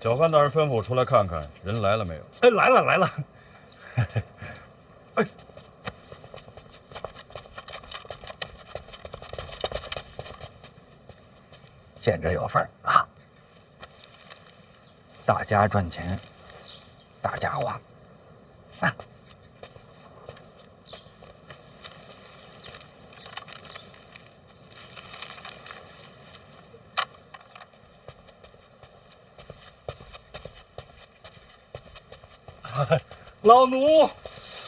教官大人吩咐我出来看看，人来了没有？哎，来了来了。哎，见着有份儿啊！大家赚钱，大家花。啊！老奴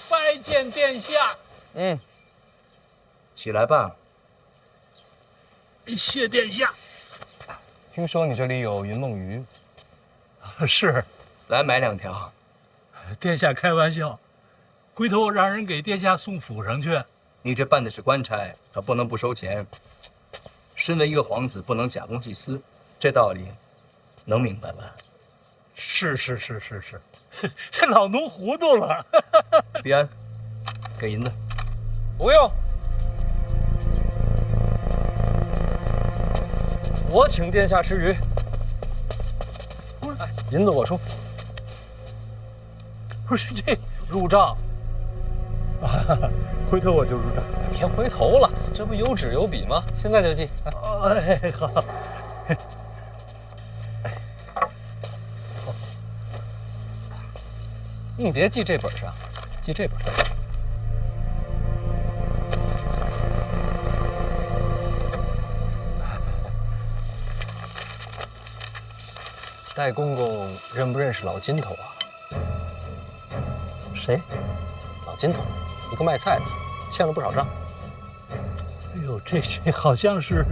拜见殿下。起来吧。谢殿下。听说你这里有云梦鱼，是，来买2条。殿下开玩笑，回头让人给殿下送府上去。你这办的是官差，可不能不收钱。身为一个皇子，不能假公济私，这道理能明白吧？是，这老奴糊涂了。必安，给银子。不用，我请殿下吃鱼。哎，银子我出。不是这入账。回头我就入账。别回头了，这不有纸有笔吗？现在就记。哎，好。你别记这本上，记这本上。戴公公认不认识老金头啊？谁？老金头，一个卖菜的，欠了不少账。哎呦，这好像是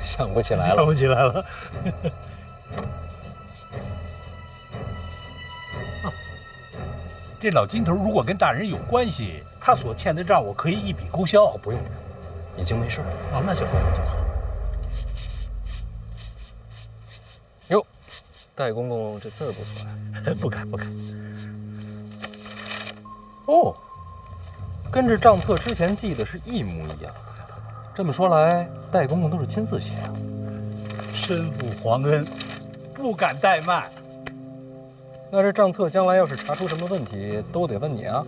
想不起来了。想不起来了。这老金头如果跟大人有关系，他所欠的账我可以一笔勾销。不用，已经没事了。哦，那就好，那就好。哟，戴公公这字儿不错呀。不敢。哦，跟这账册之前记的是一模一样。这么说来，戴公公都是亲自写啊。身负皇恩，不敢怠慢。那这账册将来要是查出什么问题，都得问你啊。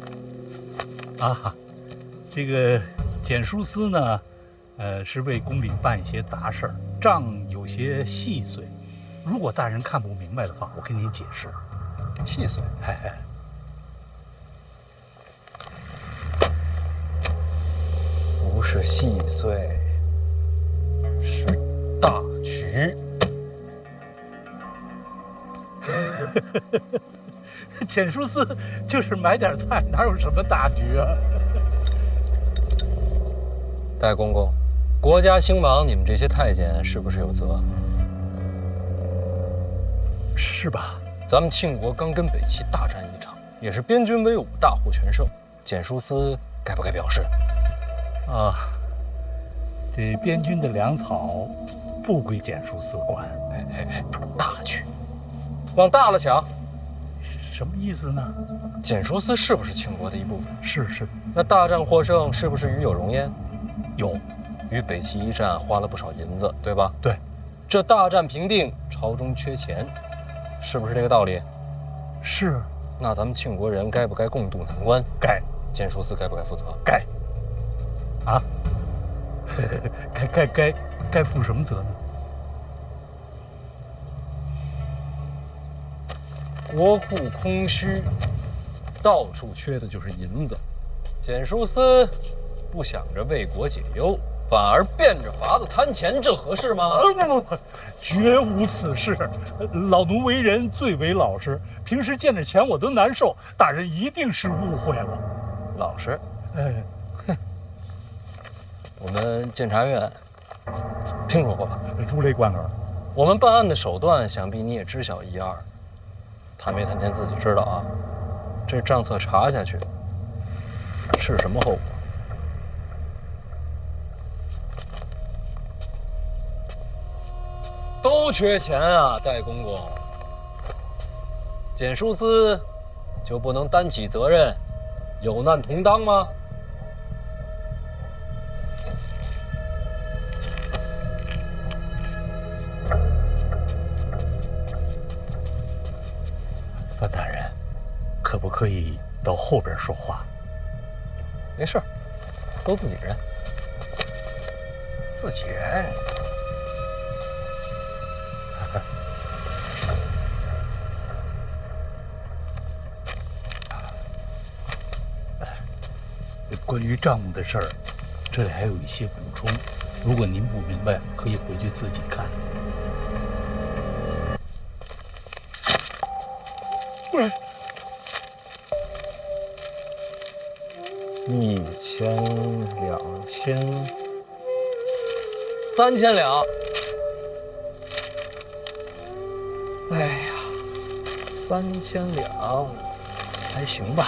啊，这个简书司呢，是为宫里办一些杂事儿，账有些细碎。如果大人看不明白的话，我跟您解释。细碎，不是细碎，是大局。简书司就是买点菜，哪有什么大局啊？戴公公，国家兴亡，你们这些太监是不是有责？是吧？咱们庆国刚跟北齐大战一场，也是边军威武，大获全胜。简书司该不该表示？啊，这边军的粮草不归简书司管。大局，往大了想。什么意思呢？简书司是不是庆国的一部分？是。那大战获胜是不是与有荣焉？有。与北齐一战花了不少银子，对吧？对。这大战平定，朝中缺钱，是不是这个道理？是。那咱们庆国人该不该共度难关？该。简书司该不该负责？该。啊？该负什么责呢？国库空虚，到处缺的就是银子。简书司不想着为国解忧，反而变着法子贪钱，这合适吗？不，绝无此事。老奴为人最为老实，平时见着钱我都难受。大人一定是误会了。老实？我们监察院听说过吧？如雷贯耳。我们办案的手段，想必你也知晓一二。贪没贪钱自己知道啊。这账册查下去是什么后果？都缺钱啊，戴公公。简书司就不能担起责任，有难同当吗？范大人，可不可以到后边说话？没事，都自己人。自己人。关于账目的事儿，这里还有一些补充，如果您不明白，可以回去自己看。1000、2000、3000两。哎呀，3000两，还行吧。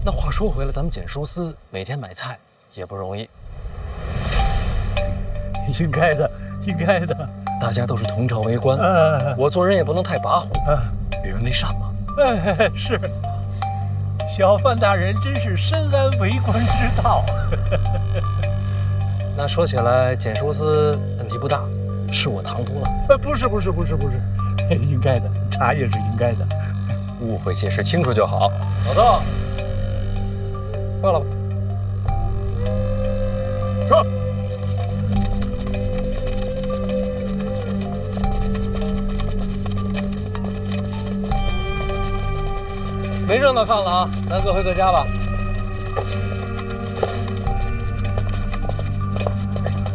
那话说回来，咱们简书司每天买菜也不容易，应该的，应该的。大家都是同朝为官，我做人也不能太跋扈，与人为善嘛。是。小范大人真是深谙为官之道。那说起来，简书司问题不大，是我唐突了。不是，应该的，茶也是应该的。误会解释清楚就好。老邓，撤了吧。撤。没热闹看了啊，咱各回各家吧。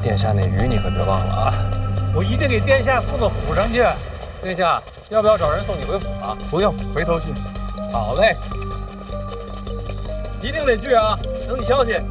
殿下那鱼你可别忘了啊！我一定给殿下送到府上去。殿下要不要找人送你回府啊？不用，回头去。好嘞，一定得去啊！等你消息。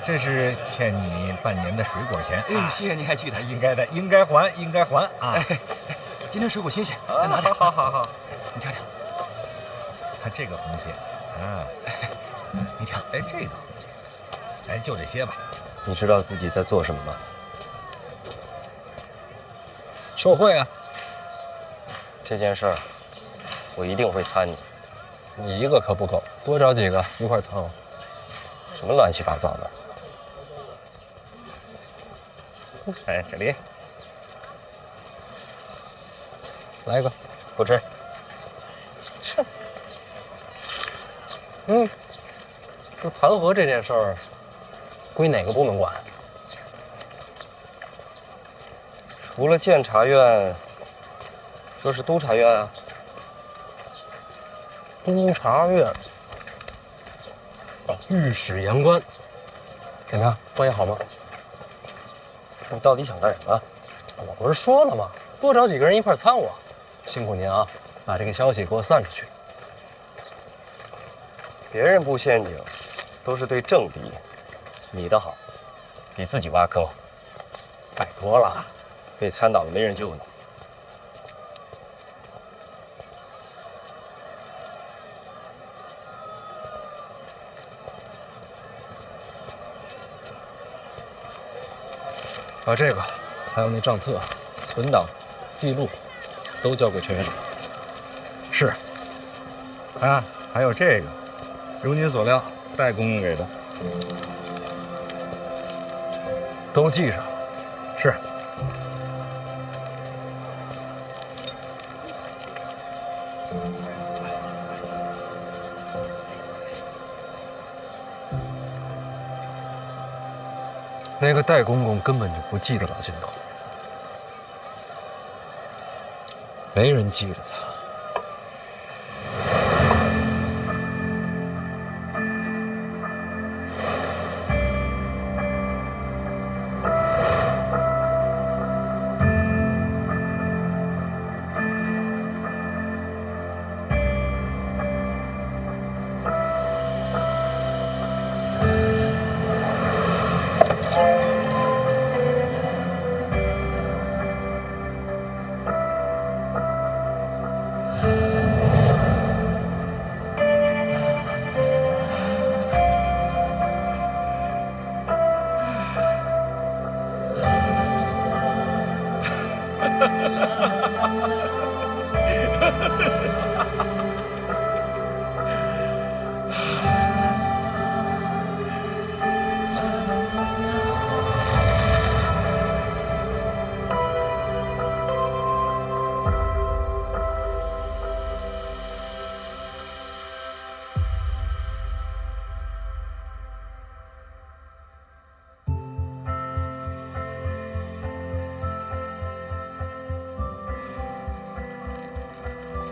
这是欠你半年的水果钱。哎，谢谢您还记得，应该的，应该还，应该还啊！哎，今天水果新鲜，再拿点。好，你挑挑。看这个红线啊，你挑。哎，这个红线，哎，就这些吧。你知道自己在做什么吗？受贿啊！这件事儿，我一定会参与。你一个可不够，多找几个一块凑。什么乱七八糟的！哎，这里来一个，不吃。这弹劾这件事儿归哪个部门管？除了监察院，就是督察院啊。督察院，御史言官，怎么样？关系好吗？你到底想干什么？我不是说了吗？多找几个人一块参我。辛苦您啊，把这个消息给我散出去。别人布陷阱，都是对政敌，你的好，给自己挖坑。拜托了，被参倒了没人救你。把这个，还有那账册、存档、记录，都交给陈院长。是。啊，还有这个，如您所料，戴公公给的。都记上。是。那个戴公公根本就不记得老金头，没人记着他。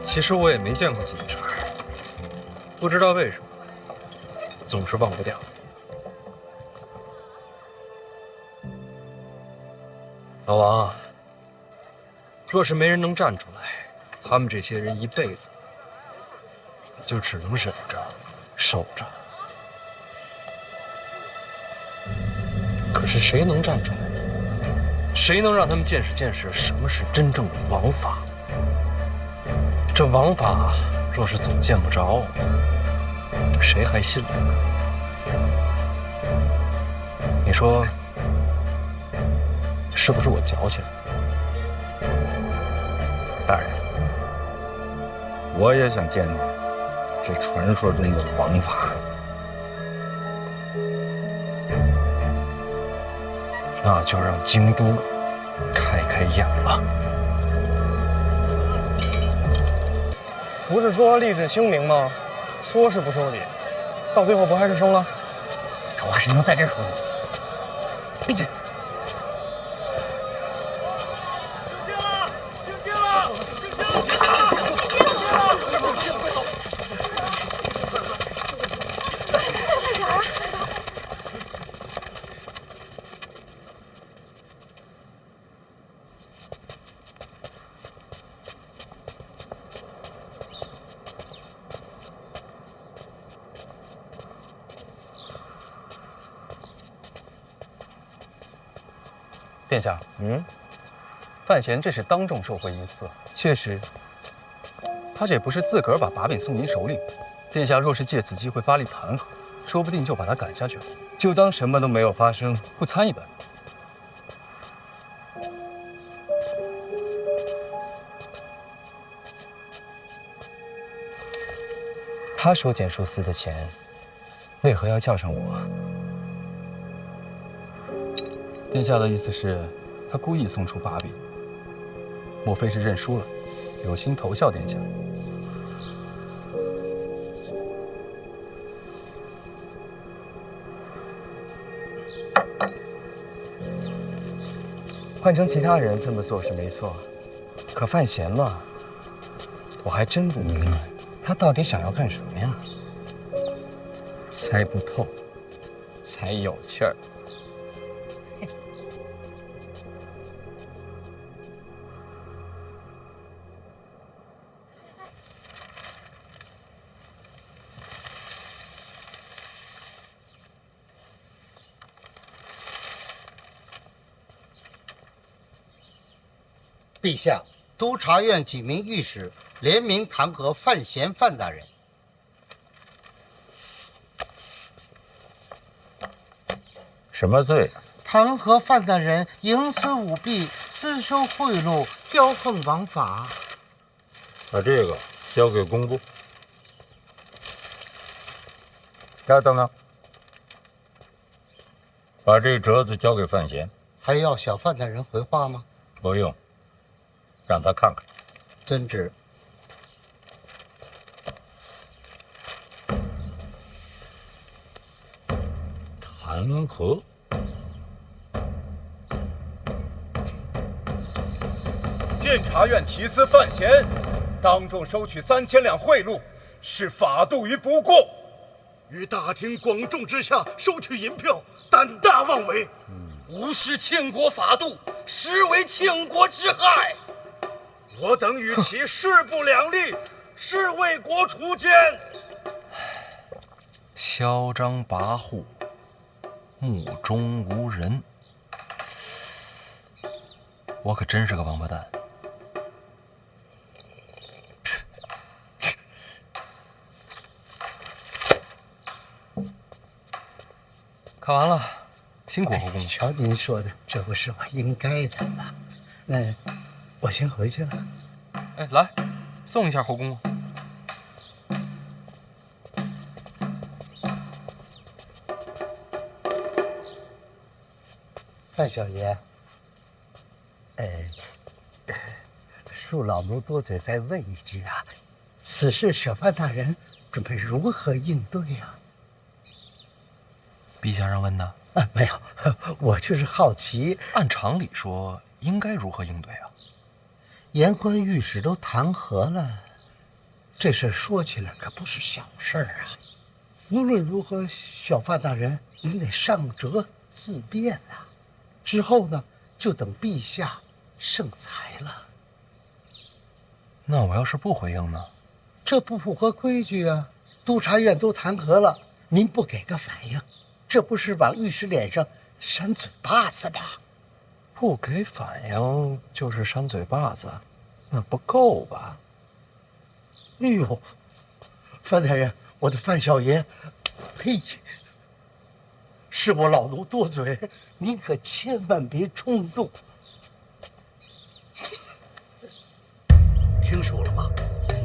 其实我也没见过几面，不知道为什么，总是忘不掉。老王，若是没人能站出来，他们这些人一辈子就只能忍着、守着。可是谁能站出来呢？谁能让他们见识见识什么是真正的王法？这王法若是总见不着，谁还信呢？你说是不是我矫情？大人，我也想见见这传说中的王法。那就让京都开开眼吧。不是说立志清明吗？说是不收礼，到最后不还是收了？这话谁能在这说呢？闭嘴！殿下，范闲这是当众受贿一次，确实，他这也不是自个儿把把柄送您手里。殿下若是借此机会发力弹劾，说不定就把他赶下去了，就当什么都没有发生，不参一本。他收简书司的钱，为何要叫上我？殿下的意思是，他故意送出把柄，莫非是认输了，有心投效殿下？换成其他人这么做是没错，可范闲嘛，我还真不明白，他到底想要干什么呀？猜不透，才有趣儿。陛下，督察院几名御史联名弹劾范闲范大人。什么罪？弹劾范大人营私舞弊、私收贿赂、骄横枉法。把这个交给工部。等等，把这折子交给范闲。还要小范大人回话吗？不用，让他看看。遵旨。弹劾。监察院提司范闲当众收取3000两贿赂，是法度于不顾，于大庭广众之下收取银票，胆大妄为，无视庆国法度，实为庆国之害。我等与其势不两立，是为国除奸。嚣张跋扈，目中无人，我可真是个王八蛋。看完了，辛苦后宫了。瞧您说的，这不是我应该的吗？那我先回去了。哎，来，送一下后宫吧。范小爷，恕老奴多嘴，再问一句啊，此事小范大人准备如何应对啊？陛下让问的？没有，我就是好奇。按常理说，应该如何应对啊？言官御史都弹劾了，这事说起来可不是小事儿啊。无论如何，小范大人，您得上折自便啊。之后呢，就等陛下圣裁了。那我要是不回应呢？这不符合规矩啊！督察院都弹劾了，您不给个反应，这不是往御史脸上扇嘴巴子吗？不给反应就是扇嘴巴子，那不够吧？哎呦，范大人，我的范小爷，嘿，是我老奴多嘴，您可千万别冲动。听说了吗？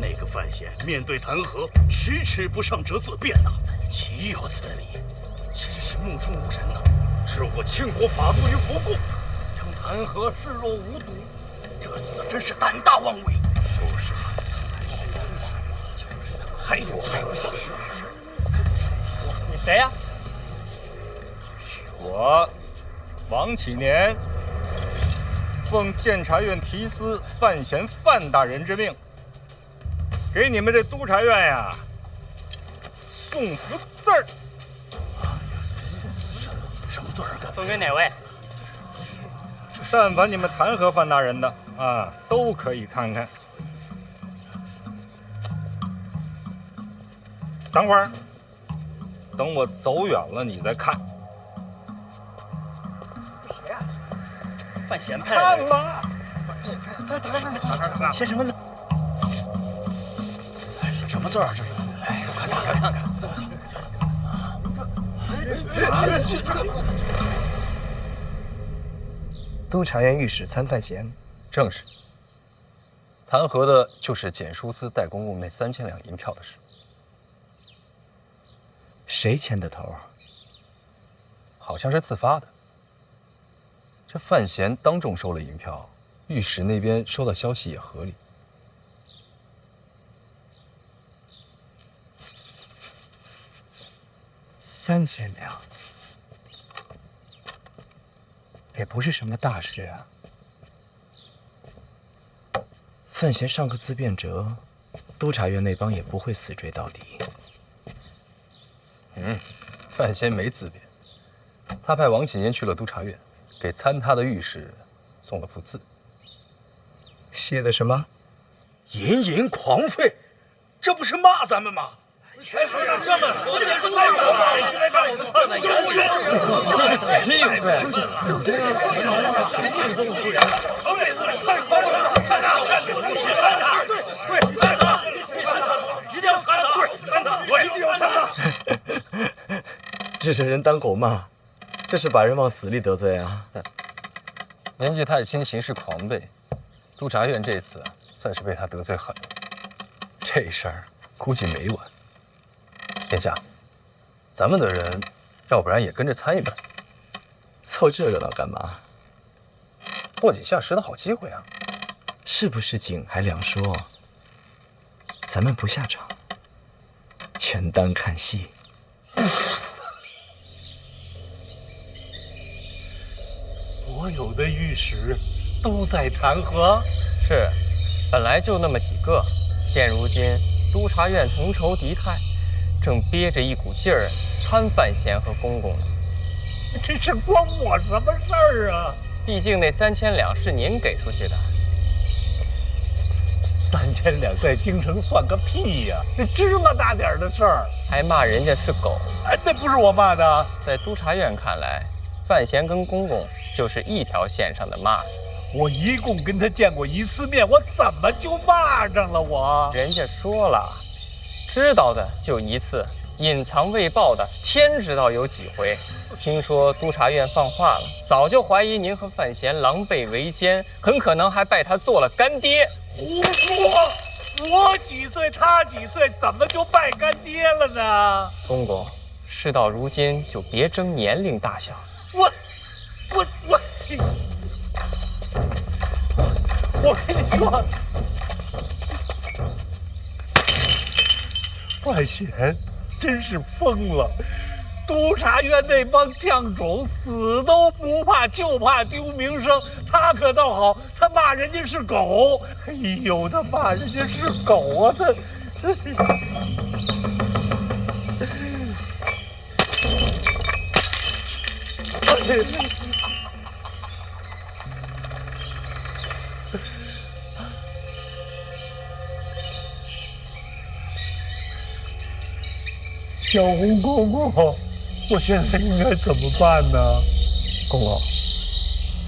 那个范闲面对弹劾，迟迟不上折自辩呐，岂有此理！真是目中无人呐，置我倾国法度于不顾，将弹劾视若无睹，这厮真是胆大妄为。就是啊，还不像是。你谁呀？我王启年奉监察院提司范闲范大人之命，给你们这督察院呀送幅字儿。什么字儿啊？送给哪位？但凡你们弹劾范大人的啊，都可以看看。等会儿，等我走远了你再看。范闲派来的。吧。写什么字？什么字儿？这是？哎，快打开看看。督察院御史参范闲，正是。弹劾的就是检书司代公共那3000两银票的事。谁牵的头？好像是自发的。这范闲当众收了银票，御史那边收到消息也合理。3000两，也不是什么大事啊。范闲上个自辩折，督察院那帮也不会死追到底。范闲没自辩，他派王启年去了督察院，给参他的御史送了幅字。写的什么？淫淫狂吠，这不是骂咱们吗？这么说，简直没把我们放在眼里。一定要参他，一定要参他。指着人当狗骂，这是把人往死里得罪啊！年纪太轻，行事狂悖，督察院这次算是被他得罪狠了。这事儿估计没完。殿下，咱们的人，要不然也跟着参一本，凑这热闹干嘛？落井下石的好机会啊！是不是井还两说，咱们不下场，全当看戏。所有的御史都在弹劾。是，本来就那么几个，现如今督察院同仇敌忾，正憋着一股劲儿参范闲和公公呢。这是关我什么事儿啊？毕竟那3000两是您给出去的。 3000两在京城算个屁呀！这芝麻大点的事儿，还骂人家是狗。哎，那不是我骂的。在督察院看来，范闲跟公公就是一条线上的骂。我一共跟他见过1次面，我怎么就骂上了我？人家说了，知道的就1次，隐藏未报的天知道有几回。听说督察院放话了，早就怀疑您和范闲狼狈为奸，很可能还拜他做了干爹。 胡说！我几岁，他几岁，怎么就拜干爹了呢？公公，事到如今就别争年龄大小。我跟你说，范闲真是疯了。督察院那帮将种死都不怕，就怕丢名声。他可倒好，他骂人家是狗。哎呦，他骂人家是狗啊！小红公公，我现在应该怎么办呢？公公，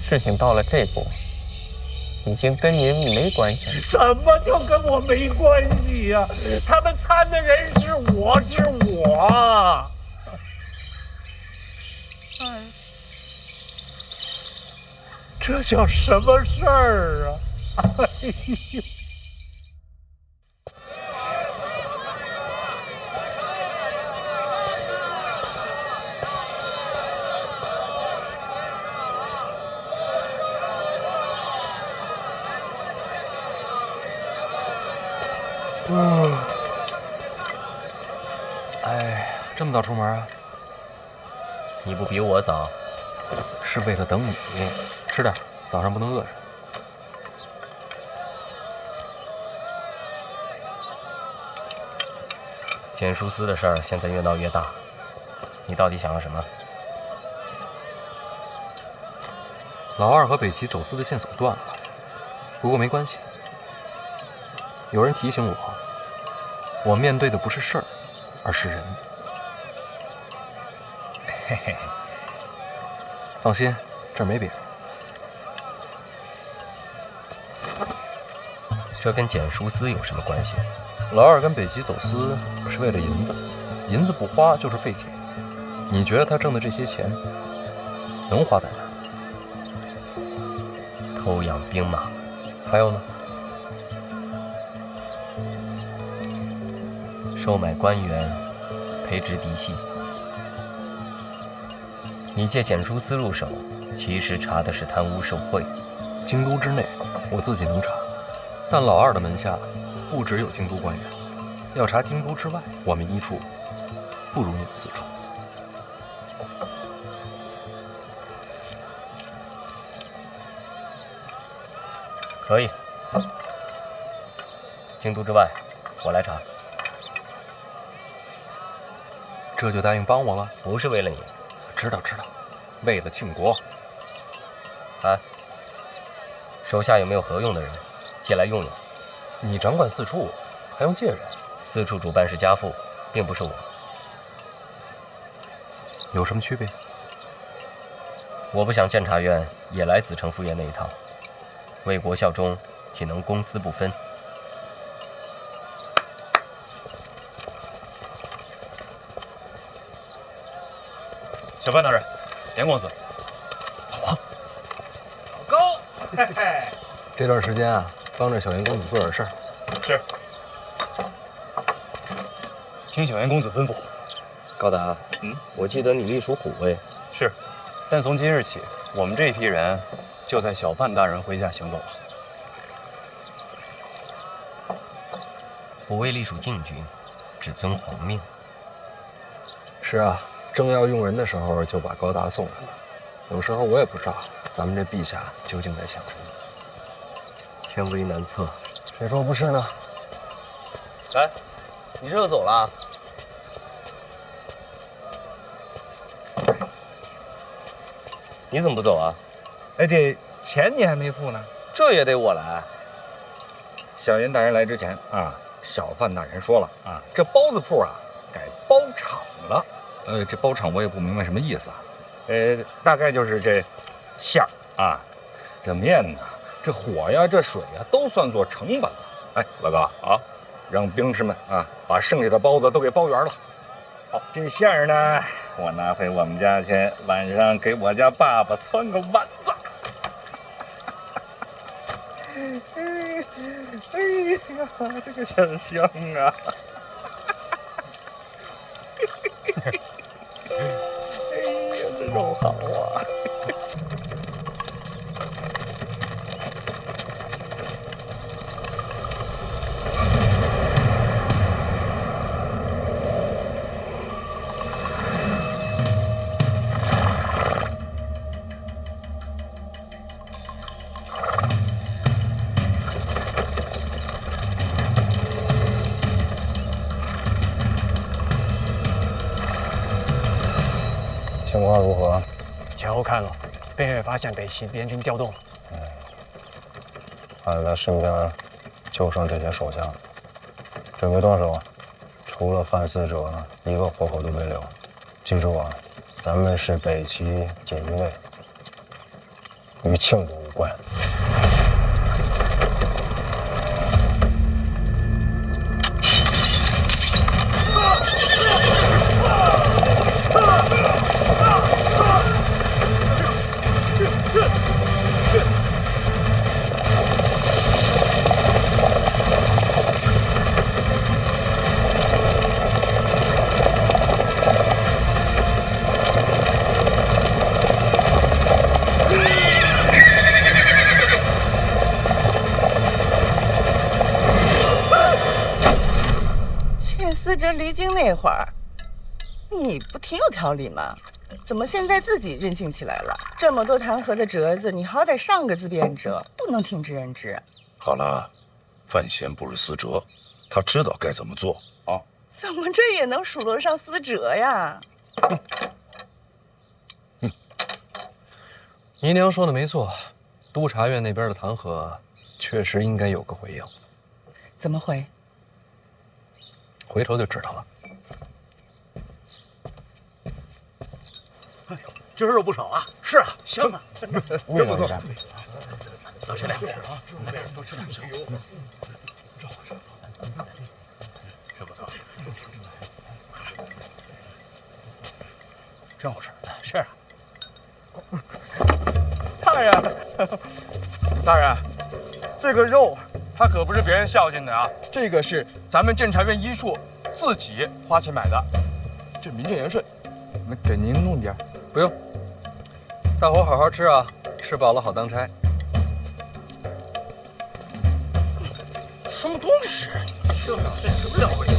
事情到了这步，已经跟您没关系了。什么就跟我没关系呀、他们参的人是我。这叫什么事儿啊？哎呦！哎，这么早出门啊？你不比我早，是为了等你。吃点，早上不能饿着。简书司的事儿现在越闹越大，你到底想要什么？老二和北齐走私的线索断了，不过没关系。有人提醒我，我面对的不是事儿，而是人。嘿嘿，放心，这儿没别人。这跟简书司有什么关系？老二跟北齐走私是为了银子，银子不花就是废铁。你觉得他挣的这些钱能花在哪儿？偷养兵马，还有呢？收买官员，培植嫡系。你借简书司入手，其实查的是贪污受贿。京都之内，我自己能查，但老二的门下不只有京都官员，要查京都之外，我们一处不如你们四处。可以，京都之外，我来查。这就答应帮我了？不是为了你，知道，为了庆国。啊，手下有没有合用的人，借来用用？你掌管四处，还用借人？四处主办是家父，并不是我。有什么区别？我不想监察院也来子承父业那一套，为国效忠，岂能公私不分？小范大人，严公子，老高，嘿嘿，这段时间啊，帮着小严公子做点事儿。是。听小严公子吩咐。高达，我记得你隶属虎卫。是，但从今日起，我们这一批人就在小范大人麾下行走了。虎卫隶属禁军，只遵皇命。是啊，正要用人的时候，就把高达送来了。有时候我也不知道咱们这陛下究竟在想什么。天危难测，谁说不是呢？来，你这就走了？你怎么不走啊？哎，这钱你还没付呢，这也得我来？小严大人来之前啊，小范大人说了啊，这包子铺啊改包场了。这包场我也不明白什么意思啊。大概就是这馅儿啊，这面呢，这火呀，这水呀，都算作成本了。哎，老高啊，让兵士们啊把剩下的包子都给包圆了。好，这馅儿呢，我拿回我们家去，晚上给我家爸爸汆个丸子。哎呀，这个馅儿香啊！哎呀，这肉好啊！情况如何？前后看了，北越发现北齐联军调动了。看来身边就剩这些手下了，准备动手。除了犯死者，一个活口都别留。记住啊，咱们是北齐锦衣卫，与庆国无关。死者离京那会儿，你不挺有条理吗？怎么现在自己任性起来了？这么多弹劾的折子，你好歹上个自辩者，不能听之任之。好了，范闲不是死者，他知道该怎么做啊。怎么这也能数落上死者呀？姨娘说的没错，督察院那边的弹劾确实应该有个回应。怎么回？回头就知道了。哎呦，今儿肉不少啊！是啊，香啊，真不错。多吃点啊，多吃点。这不错，真好吃。是啊。大人，大人，这个肉它可不是别人孝敬的啊，这个是咱们监察院医术自己花钱买的，这名正言顺。那给您弄点。不用，大伙好好吃啊，吃饱了好当差。什么东西？这了不起！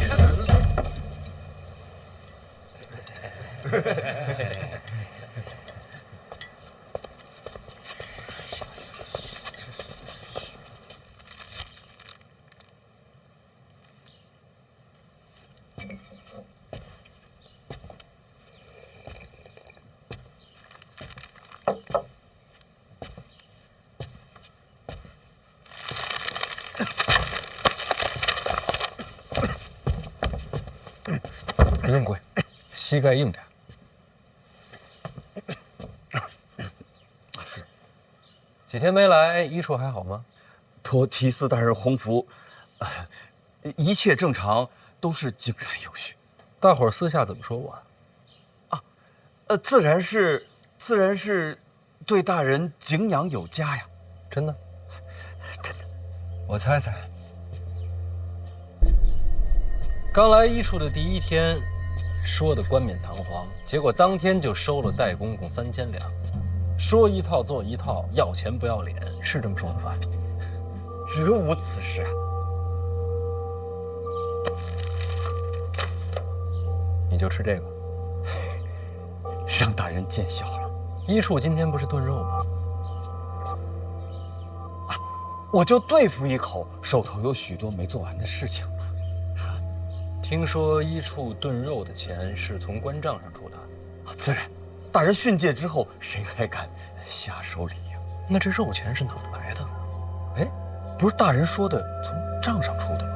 不用跪，膝盖硬点。是。几天没来，医处还好吗？托提司大人洪福，一切正常，都是井然有序。大伙儿私下怎么说我啊？自然是对大人敬仰有加呀。真的？真的。我猜猜。刚来医处的第一天，说的冠冕堂皇，结果当天就收了戴公公3000两，说一套做一套，要钱不要脸，是这么说的吧？绝无此事啊！你就吃这个，让大人见笑了。医处今天不是炖肉吗？我就对付一口，手头有许多没做完的事情。听说医处炖肉的钱是从官账上出的，自然。大人训诫之后，谁还敢下手礼呀？那这肉钱是哪儿来的？哎，不是大人说的从账上出的吗？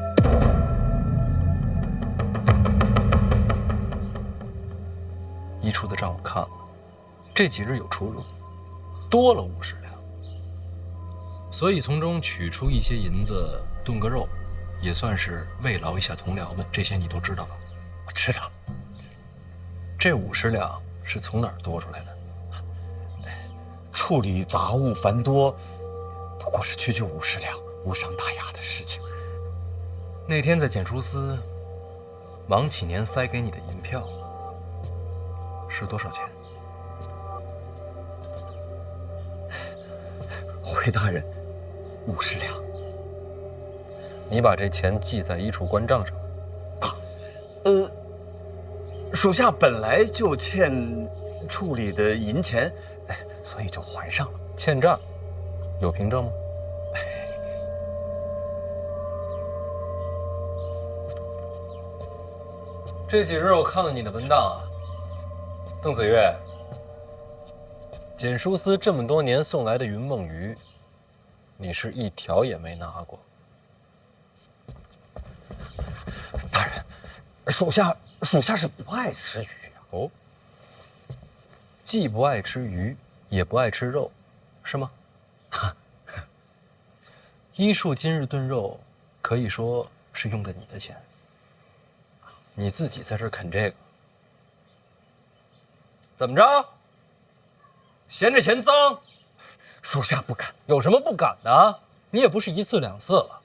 医处的账我看了，这几日有出入，多了50两，所以从中取出一些银子炖个肉。也算是慰劳一下同僚们，这些你都知道吧？我知道。这50两是从哪儿多出来的？处理杂物繁多，不过是区区50两，无伤大雅的事情。那天在检书司，王启年塞给你的银票是多少钱？回大人，50两。你把这钱记在医处官账上啊？属下本来就欠处里的银钱，所以就还上了。欠账，有凭证吗？这几日我看了你的文档啊，邓子越，简书司这么多年送来的云梦鱼，你是一条也没拿过。大人，属下是不爱吃鱼哦，既不爱吃鱼，也不爱吃肉，是吗？医术今日炖肉，可以说是用的你的钱。你自己在这儿啃这个，怎么着？嫌这钱脏？属下不敢。有什么不敢的？你也不是一次两次了。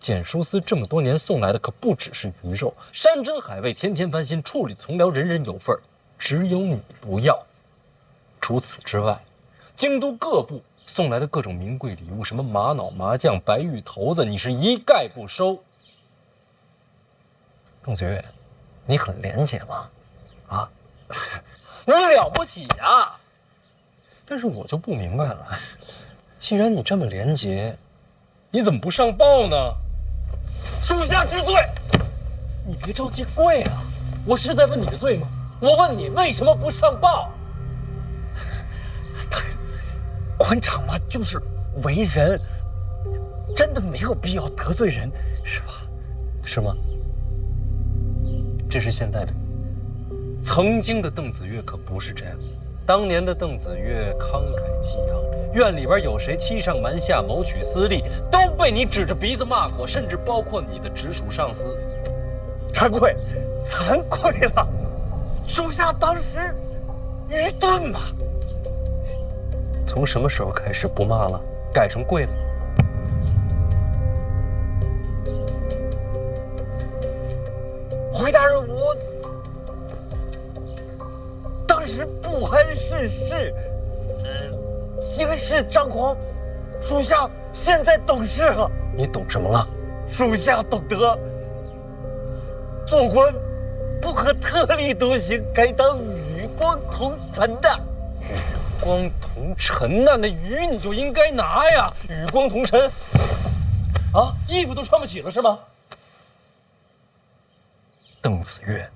简书司这么多年送来的可不只是鱼肉，山珍海味，天天翻新，处理从良，人人有份儿，只有你不要。除此之外，京都各部送来的各种名贵礼物，什么玛瑙、麻将、白玉头子，你是一概不收。邓子月，你很廉洁吗？啊，你了不起呀！但是我就不明白了，既然你这么廉洁，你怎么不上报呢？属下知罪。你别着急跪啊！我是在问你的罪吗？我问你为什么不上报？大人，官场嘛，就是为人，真的没有必要得罪人，是吧？是吗？这是现在的你，曾经的邓子月可不是这样的。当年的邓子月慷慨激昂，院里边有谁欺上瞒下、谋取私利，都被你指着鼻子骂过，甚至包括你的直属上司。惭愧，惭愧了，属下当时愚钝嘛。从什么时候开始不骂了，改成跪了？回大人，我当时不谙世事，行事张狂，属下现在懂事了。你懂什么了？属下懂得，做官不可特立独行，该当与光同尘的。与光同尘呐，那鱼你就应该拿呀！与光同尘，啊，衣服都穿不起了是吗？邓子月，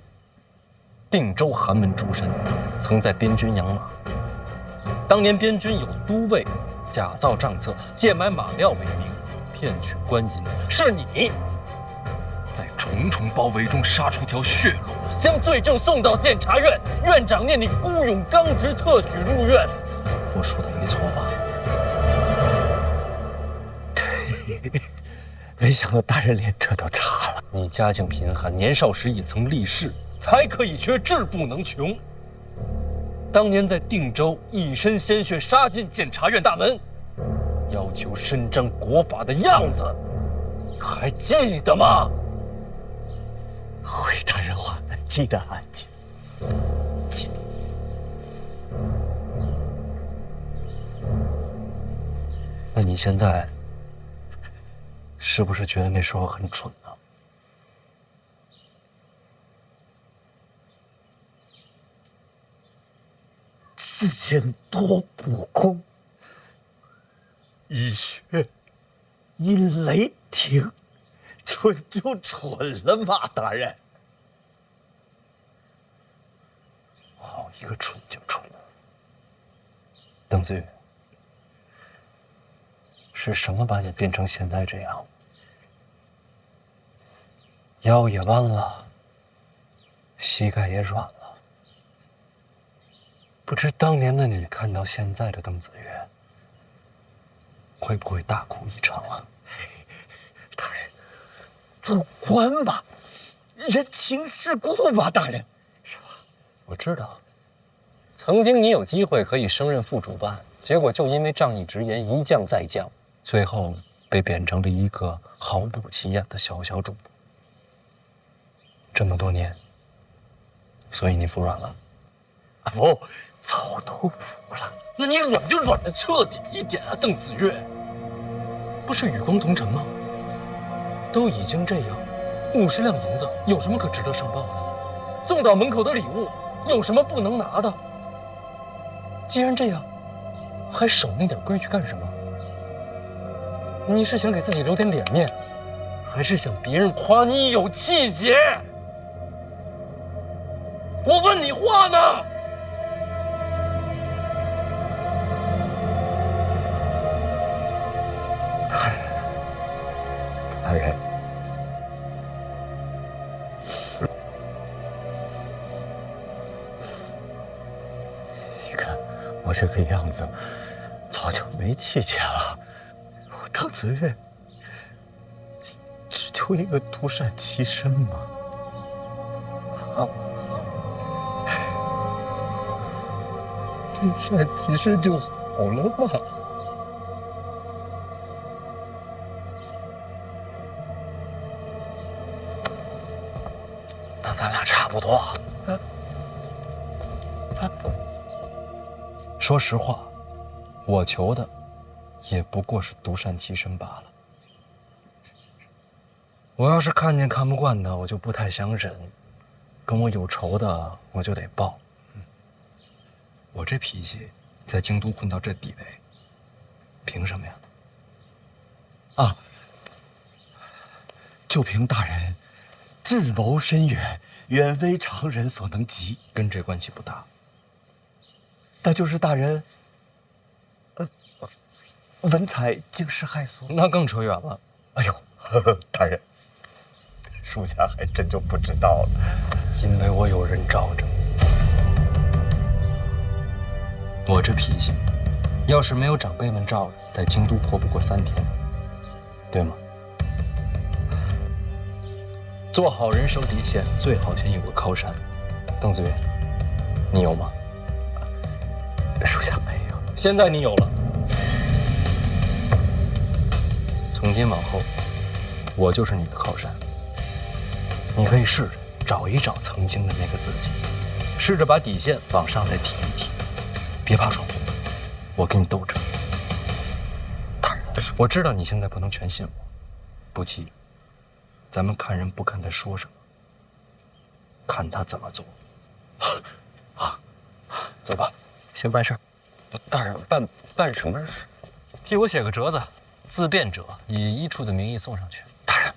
定州寒门出身，曾在边军养马。当年边军有都尉假造账册，贱买马料为名，骗取官银。是你在重重包围中杀出条血路，将罪证送到监察院。院长念你孤勇刚直，特许入院。我说的没错吧？没想到大人连这都查了。你家境贫寒，年少时也曾立誓，才可以缺，志不能穷。当年在定州一身鲜血杀进监察院大门，要求伸张国法的样子，还记得吗？回大人话，记得啊，记得。那你现在是不是觉得那时候很蠢呢？之前多补功，医学因雷霆，蠢就蠢了嘛，大人。好一个蠢就蠢！邓子宇，是什么把你变成现在这样？腰也弯了，膝盖也软了。不知当年的你看到现在的邓子月，会不会大哭一场啊？大人，做官嘛，人情世故嘛，大人，是吧？我知道，曾经你有机会可以升任副主办，结果就因为仗义直言，一降再降，最后被贬成了一个毫不起眼的小主播。这么多年，所以你服软了？不，早都服了。那你软就软的彻底一点啊，邓子月！不是与光同尘吗？都已经这样，50两银子有什么可值得上报的？送到门口的礼物有什么不能拿的？既然这样，还守那点规矩干什么？你是想给自己留点脸面，还是想别人夸你有气节？我问你话呢！你看我这个样子，早就没气节了。我当子越，只求一个独善其身嘛。啊，独善其身就好了嘛。那咱俩差不多。说实话，我求的也不过是独善其身罢了。我要是看见看不惯的，我就不太想忍；跟我有仇的，我就得报。我这脾气，在京都混到这地位，凭什么呀？啊，就凭大人智谋深远，远非常人所能及。跟这关系不大。那就是大人，文采惊世骇俗，那更扯远了。哎呦，大人，属下还真就不知道了。因为我有人罩着。我这脾气，要是没有长辈们罩着，在京都活不过3天，对吗？做好人守底线，最好先有个靠山。邓子越，你有吗？属下没有。现在你有了。从今往后，我就是你的靠山。你可以试着找一找曾经的那个自己，试着把底线往上再提一提，别怕闯祸，我跟你斗着。我知道你现在不能全信我，不急，咱们看人不看他说什么，看他怎么做。走吧。先办事儿。大人，办什么事？替我写个折子，自辩者以一处的名义送上去。大人，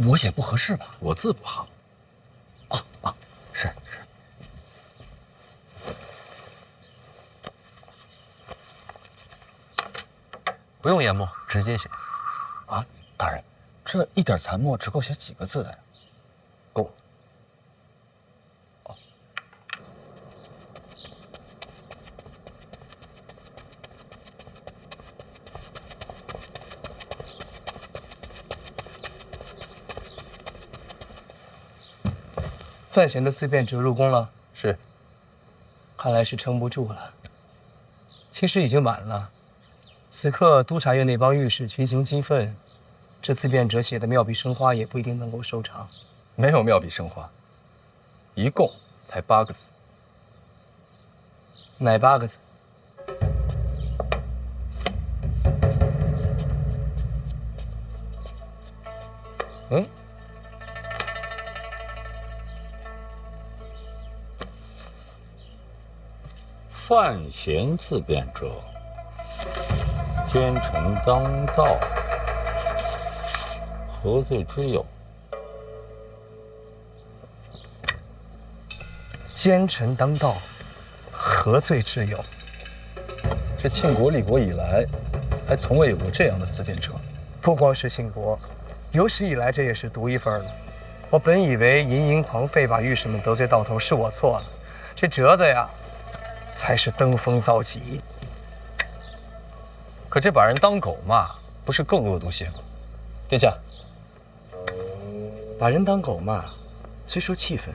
我写不合适吧？我字不好。是。不用研墨，直接写。啊，大人，这一点残墨只够写几个字的呀？够。范闲的自辩者入宫了，是。看来是撑不住了。其实已经晚了，此刻督察院那帮御史群情激愤，这自辩者写的妙笔生花也不一定能够收场。没有妙笔生花，一共才8个字。哪8个字？范闲自辩者，奸臣当道，何罪之有？奸臣当道，何罪之有？这庆国立国以来，还从未有过这样的自辩者。不光是庆国，有史以来这也是独一份了。我本以为淫淫狂吠把御史们得罪到头，是我错了。这折子呀，才是登峰造极。可这把人当狗骂，不是更恶毒些吗？殿下，把人当狗骂，虽说气愤，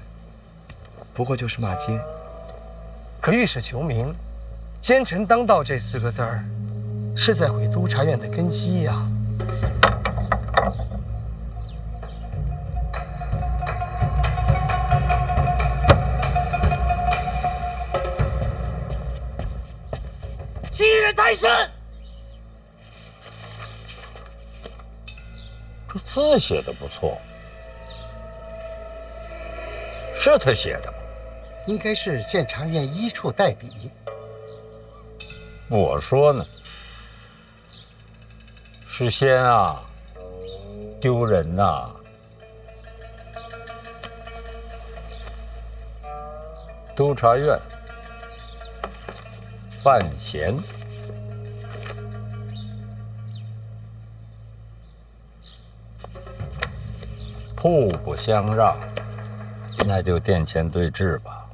不过就是骂街。可御史求名，奸臣当道这4个字儿，是在毁督察院的根基呀。昔日太甚！这字写的不错，是他写的吗？应该是监察院一处代笔。我说呢，是先啊，丢人呐！督察院范闲，互不相让，那就殿前对质吧。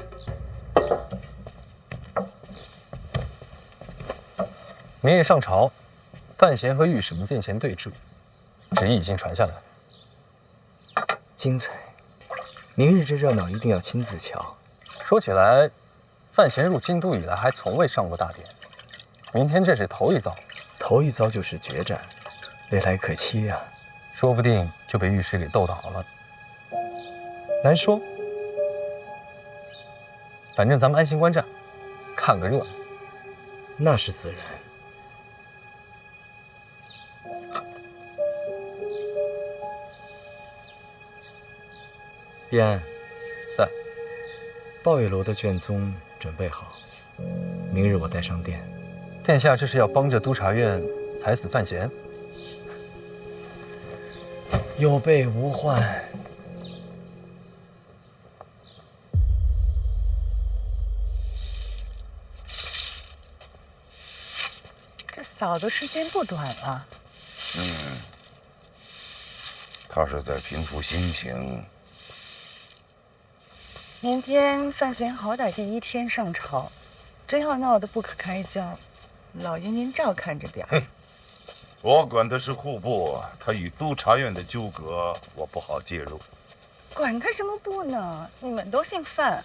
明日上朝，范闲和御史们殿前对峙，旨意已经传下来。精彩！明日这热闹一定要亲自瞧。说起来，范闲入京都以来还从未上过大典，明天这是头一遭。头一遭就是决战，未来可期呀。说不定就被御史给斗倒了。难说。反正咱们安心观战，看个热闹。那是自然。毕安，在。抱月楼的卷宗准备好，明日我带上殿。殿下这是要帮着督察院裁死范闲？有备无患。这嫂子时间不短了。他是在平复心情。明天范闲好歹第一天上朝，真要闹得不可开交，老爷您照看着点儿。我管的是户部，他与督察院的纠葛，我不好介入。管他什么部呢？你们都姓范，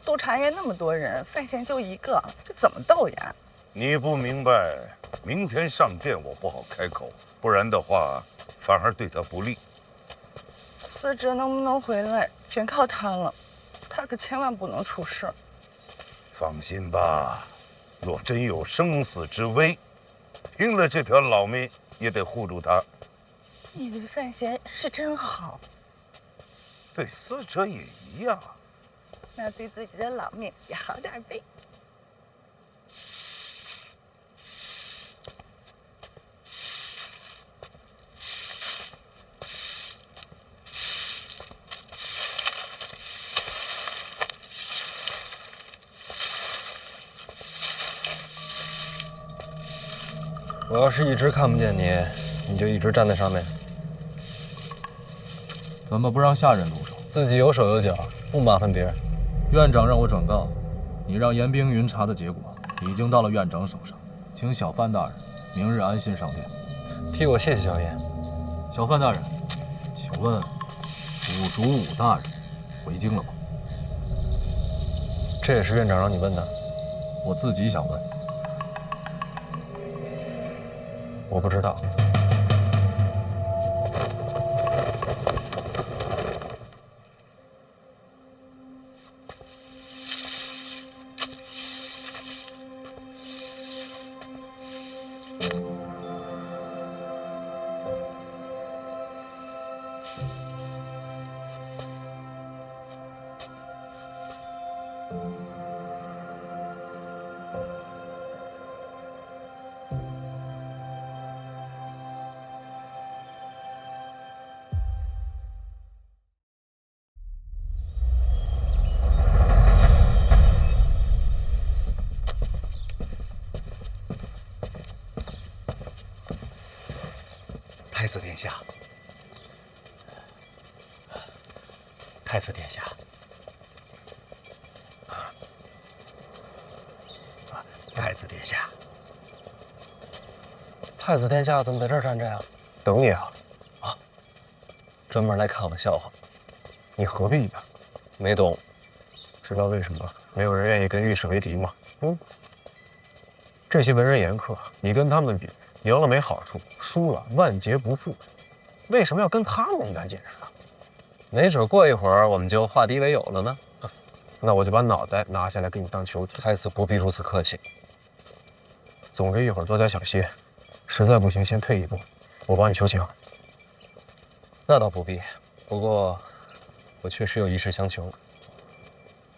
督察院那么多人，范闲就一个，这怎么斗呀？你不明白，明天上殿我不好开口，不然的话，反而对他不利。司职能不能回来，全靠他了。他可千万不能出事。放心吧，若真有生死之危，拼了这条老命也得护住他。你对范闲是真好，对死者也一样。那对自己的老命也好点呗。我要是一直看不见你，你就一直站在上面。怎么不让下人入手？自己有手有脚，不麻烦别人。院长让我转告，你让严冰云查的结果已经到了院长手上，请小范大人明日安心上殿。替我谢谢小爷。小范大人，请问武主武大人回京了吗？这也是院长让你问的。我自己想问。我不知道。太子殿下，太子殿下，太子殿下，太子殿下怎么在这儿站着呀？等你啊！啊，专门来看我笑话。你何必呢？没懂。知道为什么没有人愿意跟御史为敌吗？这些文人言客，你跟他们比，赢了没好处，输了万劫不复。为什么要跟他们一般见识啊？没准过一会儿我们就化敌为友了呢。那我就把脑袋拿下来给你当球体。太子不必如此客气。总之一会儿多加小心，实在不行先退一步，我帮你求情。那倒不必，不过我确实有一事相求。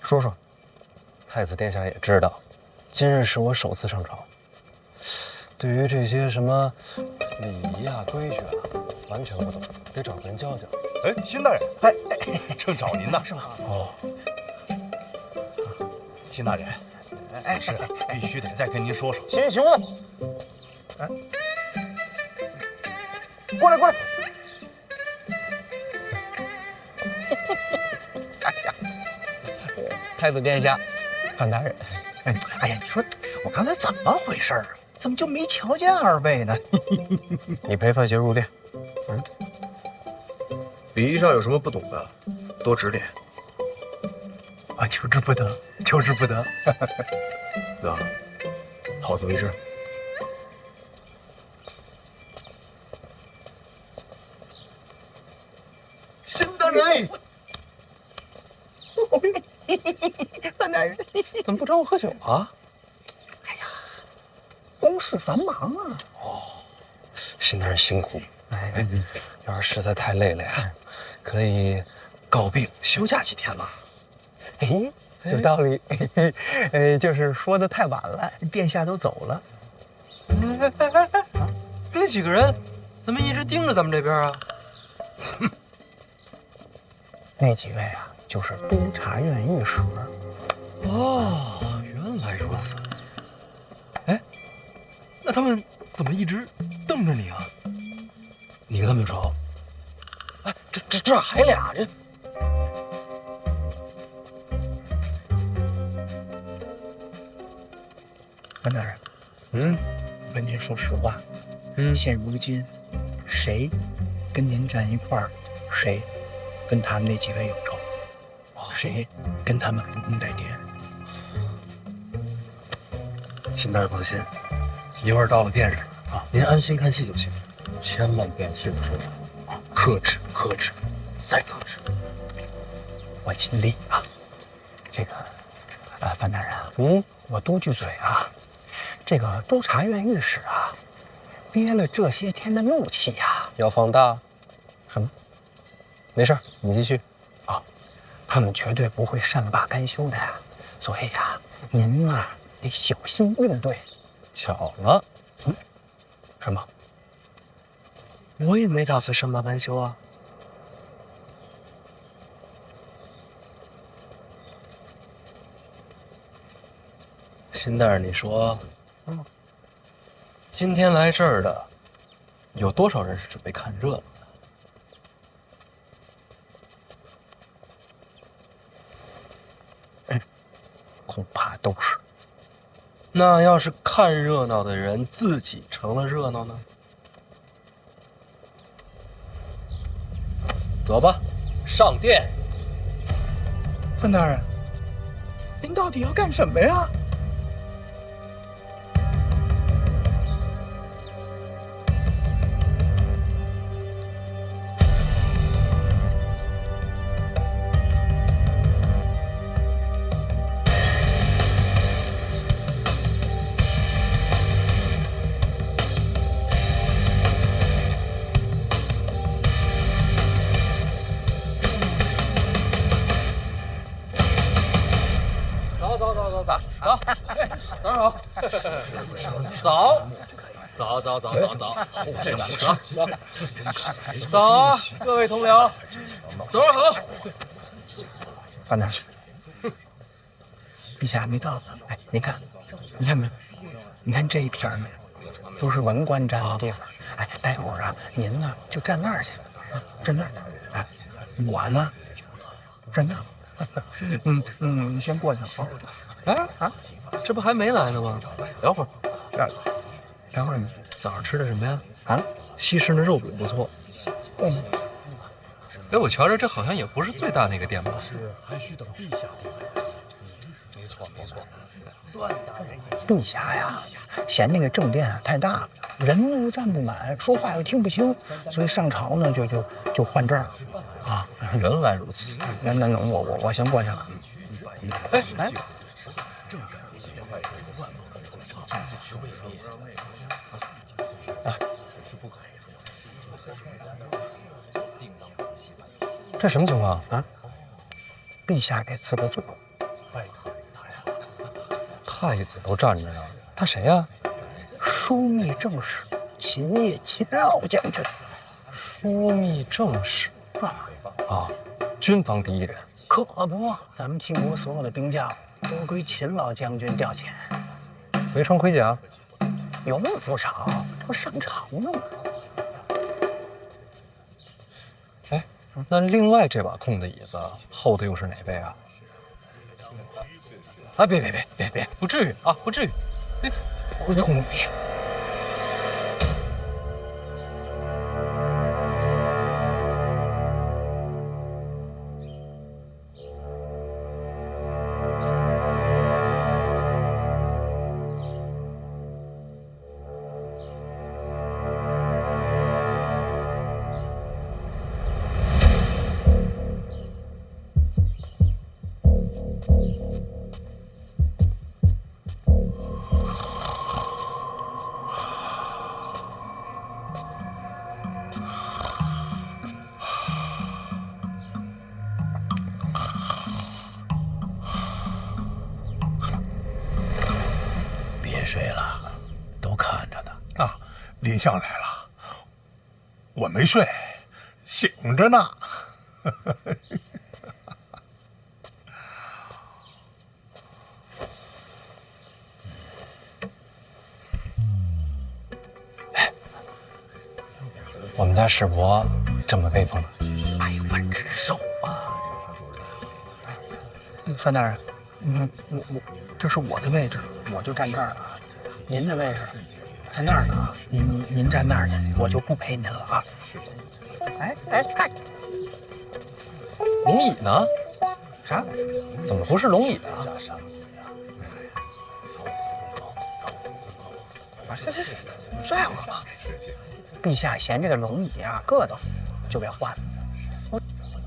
说说。太子殿下也知道，今日是我首次上朝，对于这些什么礼仪啊、规矩啊，完全不懂，得找个人教教。哎，辛大人，哎，正找您呢。是吗？哦，辛大人，此事必须得再跟您说说。贤雄，哎，过来过来。哎呀，太子殿下，范大人，哎呀，你说我刚才怎么回事啊？怎么就没瞧见二位呢？你陪范闲入殿。礼仪上有什么不懂的，多指点。啊，求之不得，求之不得。那好自为之。新大人，范大人，怎么不找我喝酒啊？公事繁忙啊。新大人辛苦。哎，要是实在太累了呀，可以告病休假几天嘛。哎，有道理。就是说的太晚了，殿下都走了。那几个人怎么一直盯着咱们这边啊？那几位啊，就是督察院御史。哦，原来如此。哎，那他们怎么一直瞪着你啊？你跟他们有仇？哎，这还俩人。范大人，问您说实话，现如今谁跟您站一块儿，谁跟他们那几位有仇，谁跟他们不共戴天？新大人放心，一会儿到了殿上啊，您安心看戏就行，千万别信说啊，克制，克制，再克制。我尽力啊。这个，范大人，我多句嘴啊。这个督察院御史啊，憋了这些天的怒气呀，要放大？什么？没事，你继续。啊，他们绝对不会善罢甘休的呀。所以呀，您啊得小心应对。巧了，什么？我也没打算善罢甘休啊。新大人，你说，今天来这儿的有多少人是准备看热闹的？恐怕都是。那要是看热闹的人自己成了热闹呢？走吧，上殿。范大人，您到底要干什么呀？早啊，各位同僚，早上好。范大人，陛下没到。哎，你看没？你看这一片儿，都是文官站的地方。哎，待会儿啊，您呢就站那儿去，站那儿。哎，我呢站那儿。你先过去啊。哎，这不还没来呢吗？聊会儿。聊会儿你早上吃的什么呀？啊，西市那肉饼不错。哎，我瞧着这好像也不是最大那个店吧？还需等陛下定夺。没错。陛下呀，嫌那个正殿啊太大了，人呢又站不满，说话又听不清，所以上朝呢就换这儿啊。原来如此。那我先过去了。哎。这什么情况啊？陛下给赐的座，太子都站着呢。他谁呀？枢密正使秦业秦老将军。枢密正使啊，军方第一人。可不，咱们秦国所有的兵将都归秦老将军调遣。没穿盔甲？有不少，这不上朝呢吗？哎，那另外这把空的椅子后头又是哪位啊？啊，别，不至于啊，不至于。不聪明。睡了，都看着呢。啊，林相来了，我没睡，醒着呢。我们家世伯这么威风，百万之首啊！范大人，我这是我的位置，我就站这儿了。您的位置在那儿呢，您站那儿去，我就不陪您了啊。哎，龙椅呢？啥？怎么不是龙椅啊？这帅我吗？陛下嫌这个龙椅啊硌得慌，就给换了。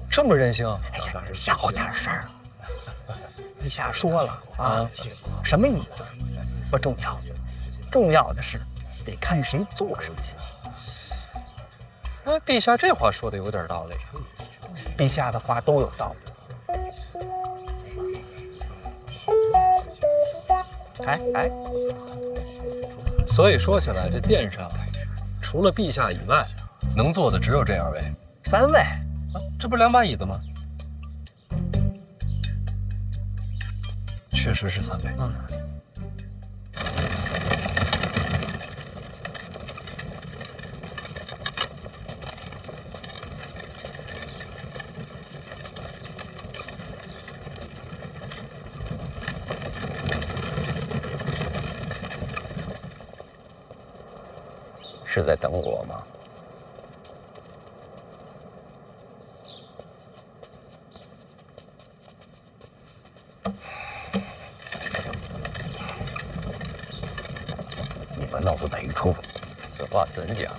这么任性？哎呀，小点事儿。陛下说了啊，什么椅子不重要，重要的是得看谁坐上去。哎，陛下这话说的有点道理。陛下的话都有道理。哎，所以说起来，这殿上除了陛下以外，能坐的只有这2位。3位，这不是2把椅子吗？确实是3位。是在等我吗？你们闹的哪一出？此话怎讲？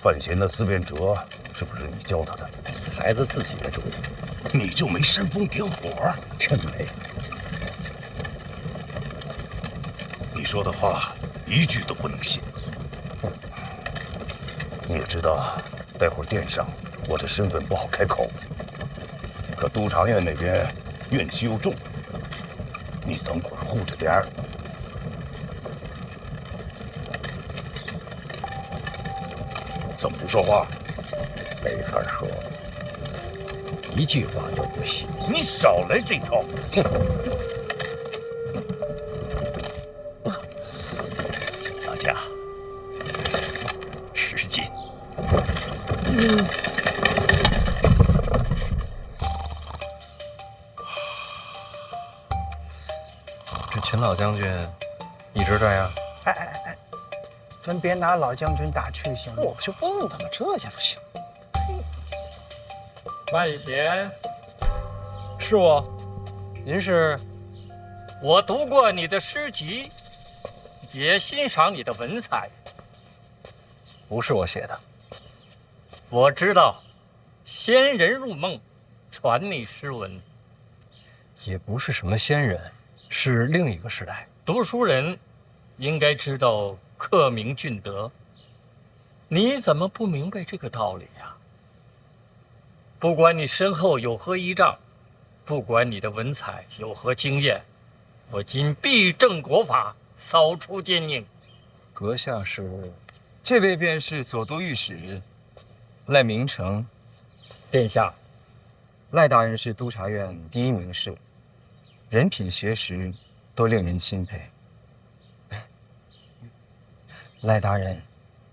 范闲的思辨辙是不是你教他的？孩子自己的主意。你就没煽风点火？真没。你说的话一句都不能信。你也知道，待会儿殿上我的身份不好开口，可督察院那边怨气又重，你等会儿护着点儿。怎么不说话？没法说，一句话都不行。你少来这套！大家使劲。这秦老将军一直这样？哎，咱别拿老将军打趣行吗？我不就问他吗？这也不行。范闲，是我，您是？我读过你的诗集，也欣赏你的文采。不是我写的。我知道，仙人入梦，传你诗文。也不是什么仙人，是另一个时代。读书人应该知道克明俊德，你怎么不明白这个道理呀？不管你身后有何依仗，不管你的文采有何经验，我今必正国法，扫除奸佞。阁下是？这位便是左都御史赖明成。殿下，赖大人是督察院第1名士，人品学识都令人钦佩。赖大人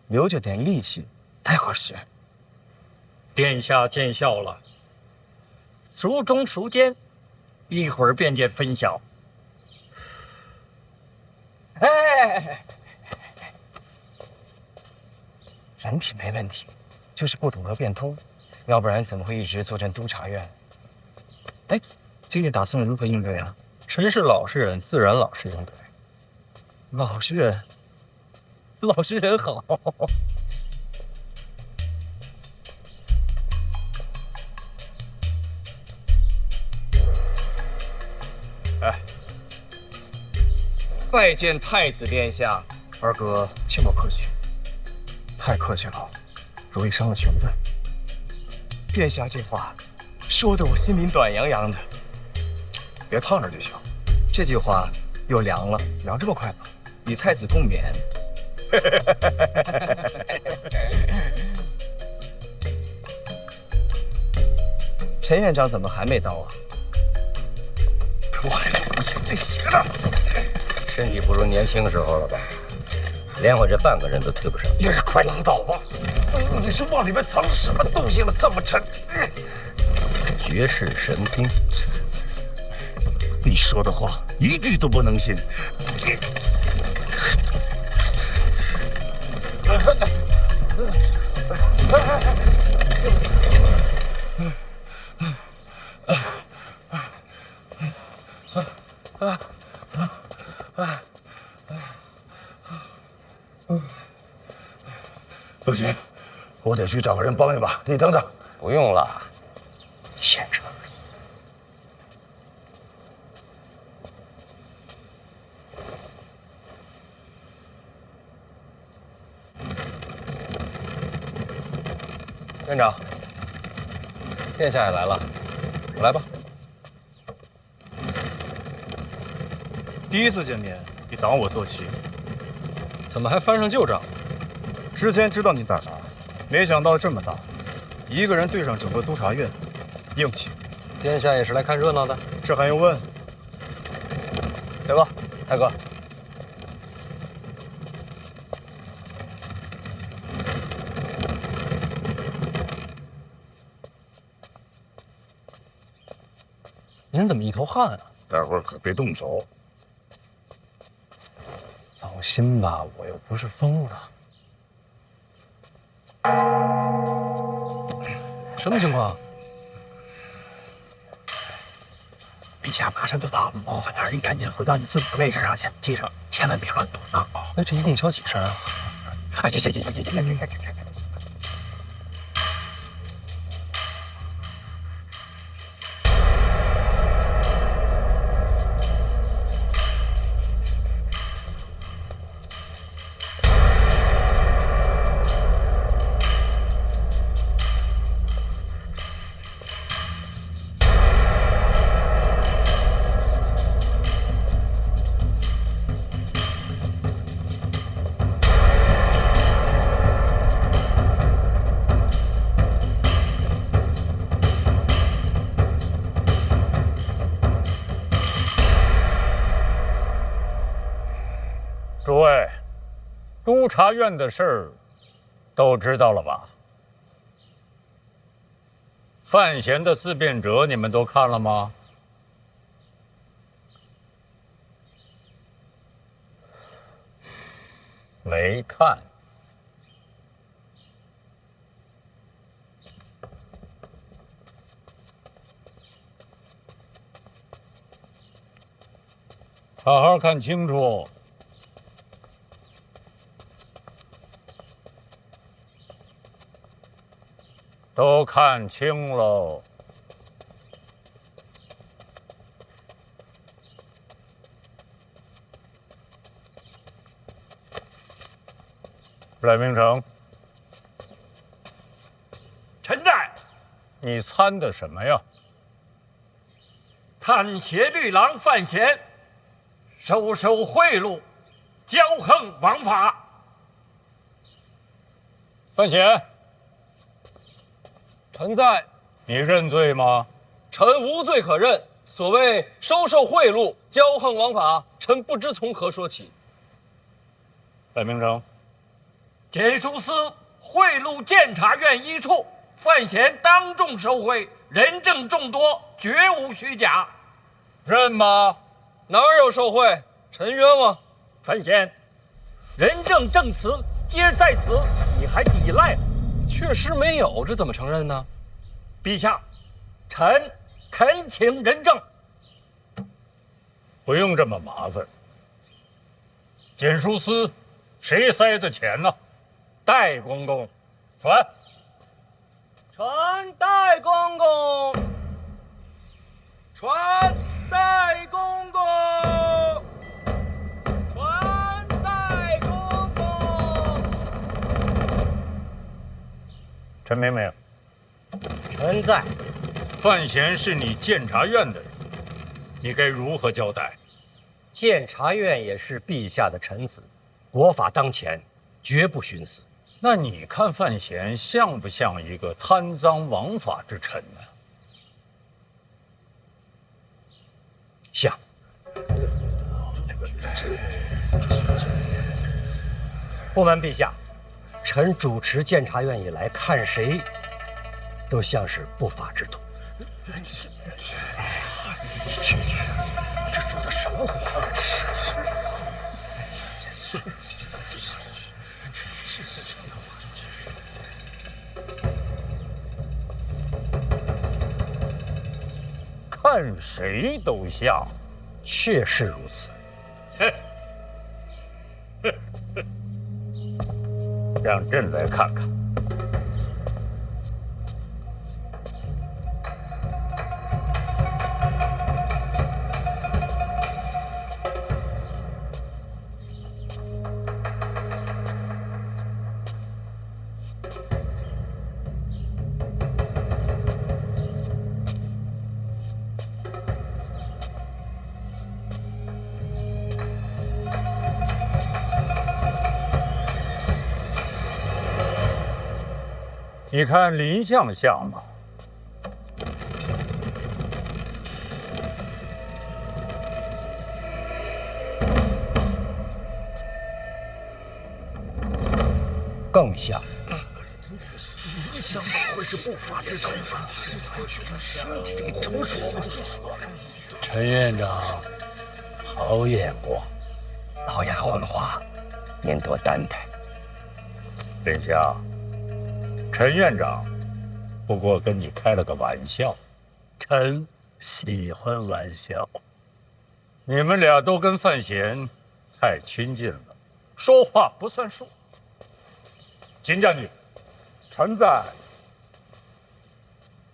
留着点力气太合适。殿下见笑了，孰忠孰奸，一会儿便见分晓。哎，人品没问题，就是不懂得变通，要不然怎么会一直坐镇督察院？哎，今日打算如何应对啊？臣是老实人，自然老实应对。老实人，老实人好。哎，拜见太子殿下。二哥，切莫客气，太客气了，容易伤了情分。殿下这话说的我心里暖洋洋的。别烫着就行。这句话又凉了，凉这么快吗？与太子共勉。陈院长怎么还没到啊？我就不信这邪了。身体不如年轻时候了吧？连我这半个人都推不上。你快拉倒吧！你是往里面藏什么东西了？这么沉？绝世神兵。你说的话一句都不能信。不行，我得去找个人帮一把。你等等。不用了，先生。院长，殿下也来了，我来吧。第一次见面，你挡我坐骑，怎么还翻上旧账？之前知道你胆大，没想到这么大，一个人对上整个督察院，硬气。殿下也是来看热闹的？这还用问？大哥，大哥，您怎么一头汗啊？待会儿可别动手。放心吧，我又不是疯子。什么情况？陛下马上就到了，麻烦点，你赶紧回到你自己的位置上去，记着千万别乱动啊！哎，这一共敲几声啊？哎，行，诸位，督察院的事儿都知道了吧？范闲的自辩者你们都看了吗？没看。好好看清楚。都看清喽。赖明成，臣在。你参的什么呀？探协律郎范闲，收受贿赂，骄横枉法。范闲，臣在。你认罪吗？臣无罪可认。所谓收受贿赂、骄横枉法，臣不知从何说起。赖明成，检书司贿赂监察院一处，范闲当众受贿，人证众多，绝无虚假。认吗？哪有受贿？臣冤枉。范闲，人证证词皆在此，你还抵赖？确实没有，这怎么承认呢？陛下，臣恳请人证。不用这么麻烦。检书司谁塞的钱呢？戴公公。传。传戴公公。传戴公公。传戴公公。陈明明，臣在。范闲是你监察院的人，你该如何交代？监察院也是陛下的臣子，国法当前，绝不徇私。那你看范闲像不像一个贪赃枉法之臣呢？像。不瞒陛下，臣主持监察院以来，看谁都像是不法之徒。这说的什么话？看谁都像，确是如此。让朕来看看。你看林相像吗？更像。林相怎么会是不法之徒呢？怎么说？陈院长，好眼光。老丫鬟的话，您多担待。林相。陈院长，不过跟你开了个玩笑。臣喜欢玩笑。你们俩都跟范闲太亲近了，说话不算数。金将军，臣在。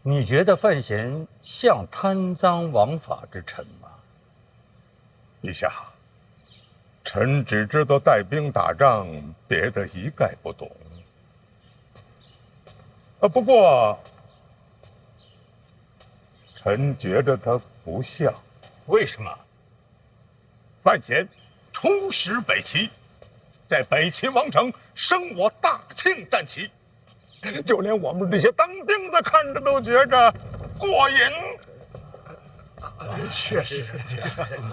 你觉得范闲像贪赃枉法之臣吗？陛下，臣只知道带兵打仗，别的一概不懂。不过，臣觉着他不像。为什么？范闲出使北齐，在北齐王城升我大庆战旗，就连我们这些当兵的看着都觉着过瘾。确实，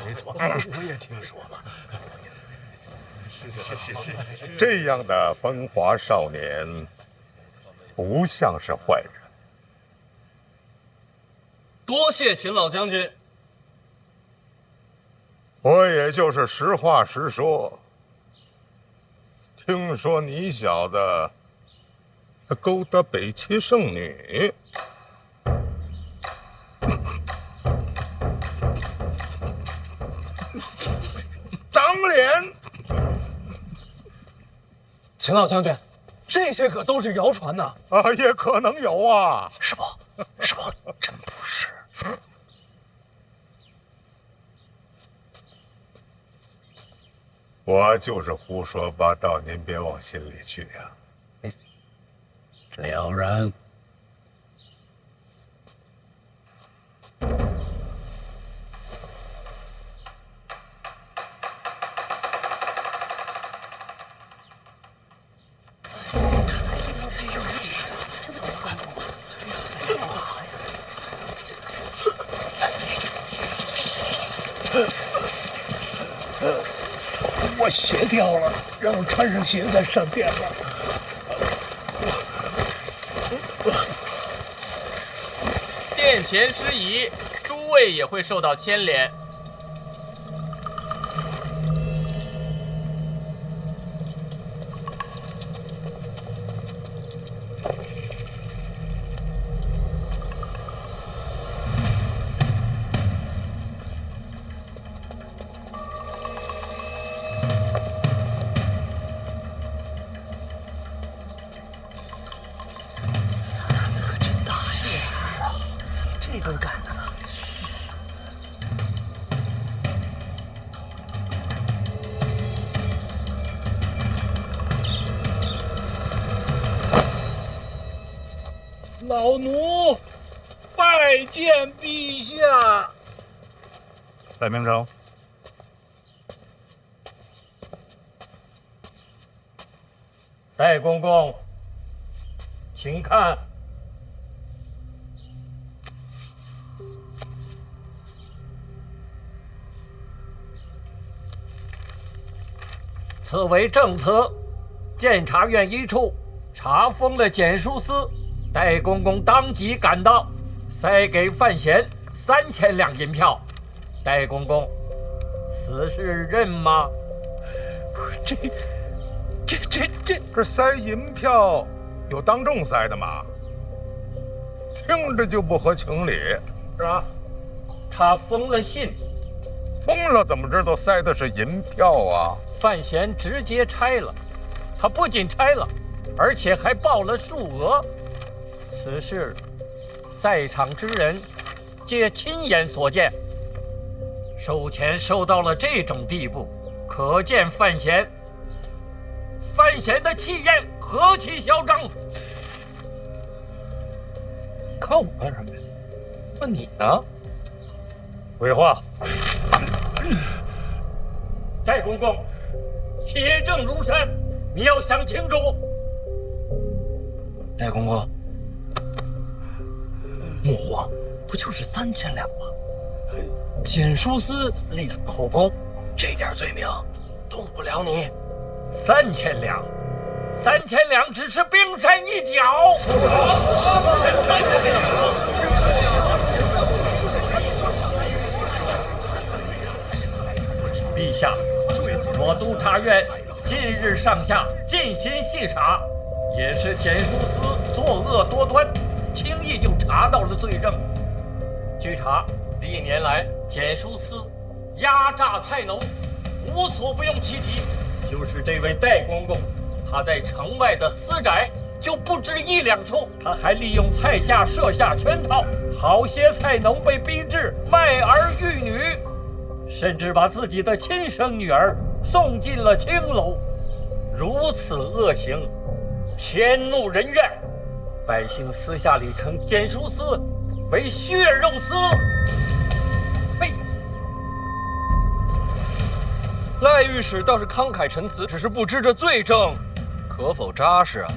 没错，我也听说了。是。这样的风华少年。不像是坏人。多谢秦老将军。我也就是实话实说。听说你小子勾搭北齐圣女，长脸。秦老将军。这些可都是谣传呐！也可能有啊。师傅，真不是。我就是胡说八道，您别往心里去呀。了然。我鞋掉了，让我穿上鞋再上殿吧。殿前失仪，诸位也会受到牵连。都干的了。老奴拜见陛下。赖明成，戴公公，请看。此为证词，监察院一处查封了检书司。戴公公当即赶到，塞给范闲3000两银票。戴公公，此事认吗？不是这塞银票有当众塞的吗？听着就不合情理，是吧？他封了信，封了怎么知道塞的是银票啊？范闲直接拆了，他不仅拆了，而且还报了数额。此事在场之人皆亲眼所见，收钱收到了这种地步，可见范闲的气焰何其嚣张！看我干什么呀？问你呢？回话。戴公公，铁证如山，你要想清楚。戴公公，木皇不就是3000两吗？检书司隶属后宫，这点罪名动不了你。3000两，3000两只是冰山一角。陛下，我督察院近日上下进行细查，也是检书司作恶多端，轻易就查到了罪证。据查，历年来检书司压榨菜农，无所不用其极。就是这位戴公公，他在城外的私宅就不止1、2处，他还利用菜价设下圈套，好些菜农被逼至卖儿育女，甚至把自己的亲生女儿送进了青楼。如此恶行，天怒人怨，百姓私下里称检书司为血肉司。呸！赖御史倒是慷慨陈词，只是不知这罪证可否扎实啊？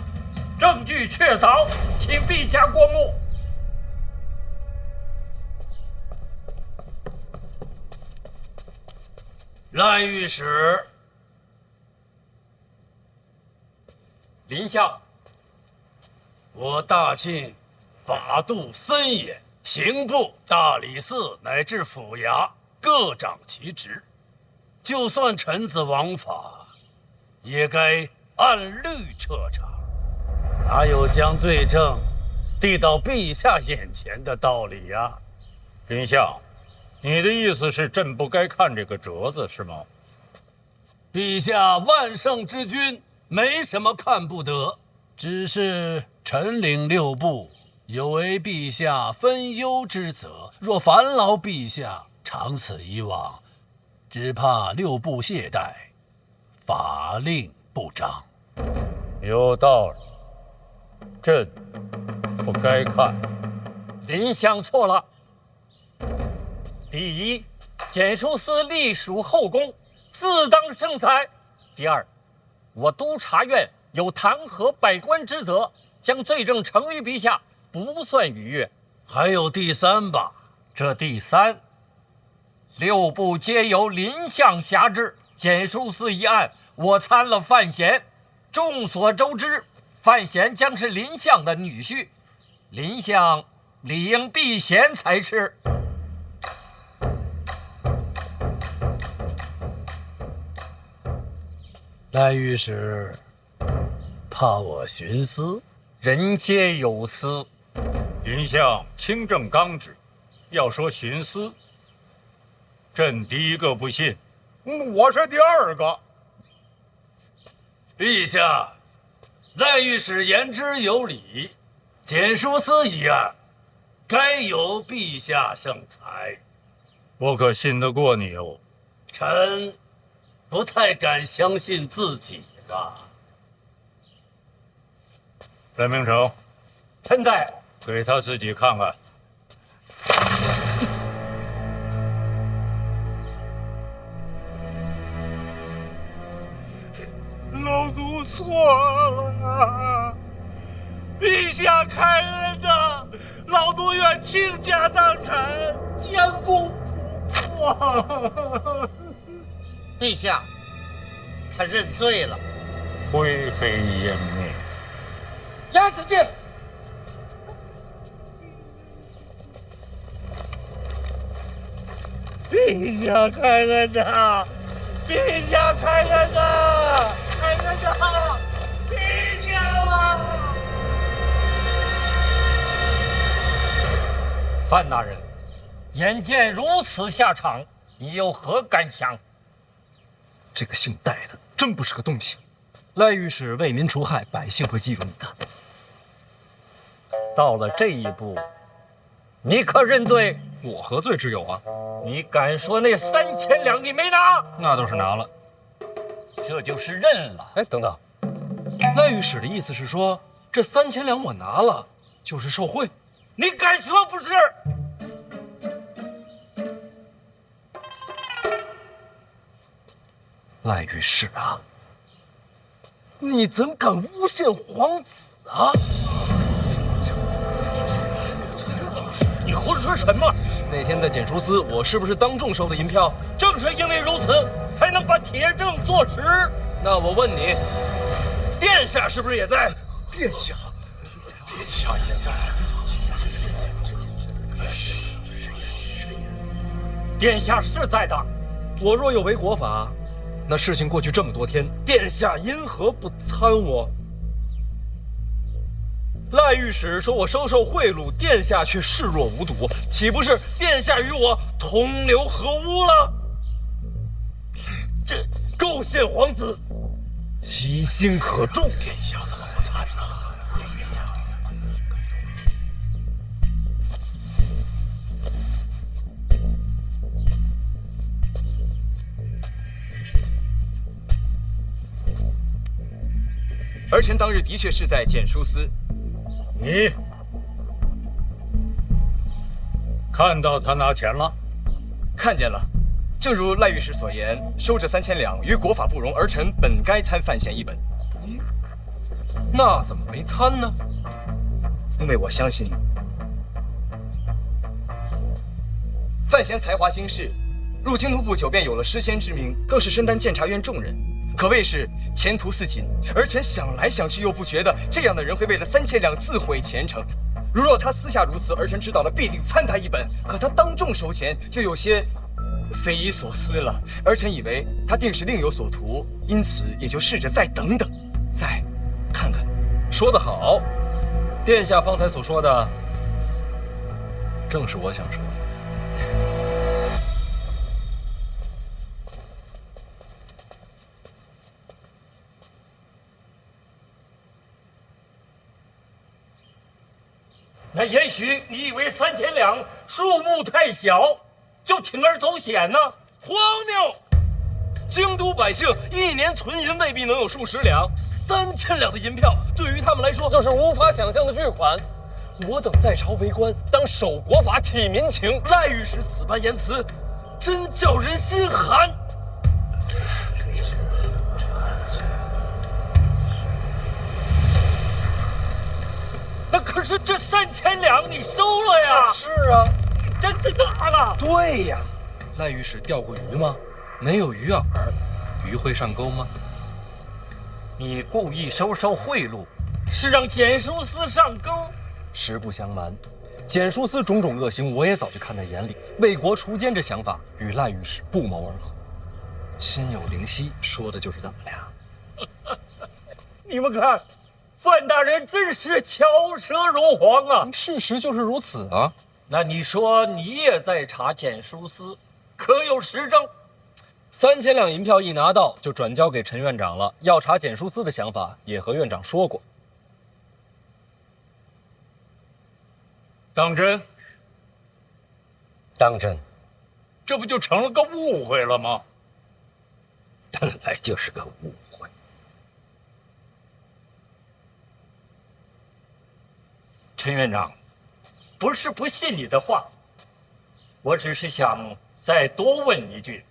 证据确凿，请陛下过目。赖御史，林相，我大庆法度森严，刑部、大理寺乃至府衙各掌其职，就算臣子枉法，也该按律彻查，哪有将罪证递到陛下眼前的道理呀？林相，你的意思是朕不该看这个折子是吗？陛下万圣之君，没什么看不得，只是臣领6部，有违陛下分忧之责。若烦劳陛下，长此以往，只怕6部懈怠，法令不彰。有道理，朕不该看。林相错了。第一，检书司隶属后宫，自当圣裁。第二，我督察院有弹劾百官之责，将罪证呈于陛下，不算逾越。还有第三吧？这第三，6部皆由林相辖制。检书司一案，我参了范闲。众所周知，范闲将是林相的女婿，林相理应避嫌才是。赖御史，怕我徇私？人皆有私。林相清正刚直，要说徇私，朕第一个不信。我是第2个。陛下，赖御史言之有理，检书司一案，该由陛下圣裁。不可信得过你哦。臣不太敢相信自己吧。赖明成，臣在。给他自己看看。老子督错了，陛下开恩呐，老奴愿倾家荡产，将功补过。陛下，他认罪了。灰飞烟灭。押子敬。陛下开恩呐！陛下开恩呐！开恩呐！陛下啊！范大人，眼见如此下场，你有何感想？这个姓戴的真不是个东西。赖御史为民除害，百姓会记住你的。到了这一步，你可认罪？我何罪之有啊？你敢说那3000两你没拿？那倒是拿了，这就是认了。哎，等等，赖御史的意思是说，这3000两我拿了，就是受贿？你敢说不是？赖御史啊，你怎敢诬陷皇子啊？你胡说什么？那天在检书司，我是不是当众收的银票？正是因为如此，才能把铁证坐实。那我问你，殿下是不是也在？殿下也在。殿下是在的。我若有违国法，那事情过去这么多天，殿下因何不参我？赖御史说我收受贿赂，殿下却视若无睹，岂不是殿下与我同流合污了？这构陷皇子，其心可诛。殿下怎么不参呢？儿臣当日的确是在检书司。你看到他拿钱了？看见了。正如赖御史所言，收这3000两与国法不容，儿臣本该参范闲一本。那怎么没参呢？因为我相信你。范闲才华经世，入京都不久便有了诗仙之名，更是身担监察院重任，可谓是前途似锦。儿臣想来想去又不觉得这样的人会为了3000两自毁前程。如若他私下如此，儿臣知道了必定参他一本。可他当众收钱，就有些匪夷所思了。儿臣以为他定是另有所图，因此也就试着再等等，再看看。说得好，殿下方才所说的，正是我想说的。那也许你以为3000两数目太小，就铤而走险呢？荒谬！京都百姓一年存银未必能有数十两，3000两的银票对于他们来说就是无法想象的巨款。我等在朝为官，当守国法、体民情。赖御史此般言辞，真叫人心寒。那可是这3000两你收了呀？是啊，你真的拿了？对呀，赖御史钓过鱼吗？没有鱼饵，鱼会上钩吗？你故意收贿赂，是让检书司上钩。实不相瞒，检书司种种恶行，我也早就看在眼里。为国除奸这想法与赖御史不谋而合，心有灵犀，说的就是咱们俩。你们看，范大人真是巧舌如簧啊！事实就是如此啊。那你说你也在查检书司，可有实证？3000两银票一拿到，就转交给陈院长了。要查检书司的想法，也和院长说过。当真？当真。这不就成了个误会了吗？本来就是个误会。陈院长，不是不信你的话，我只是想再多问一句。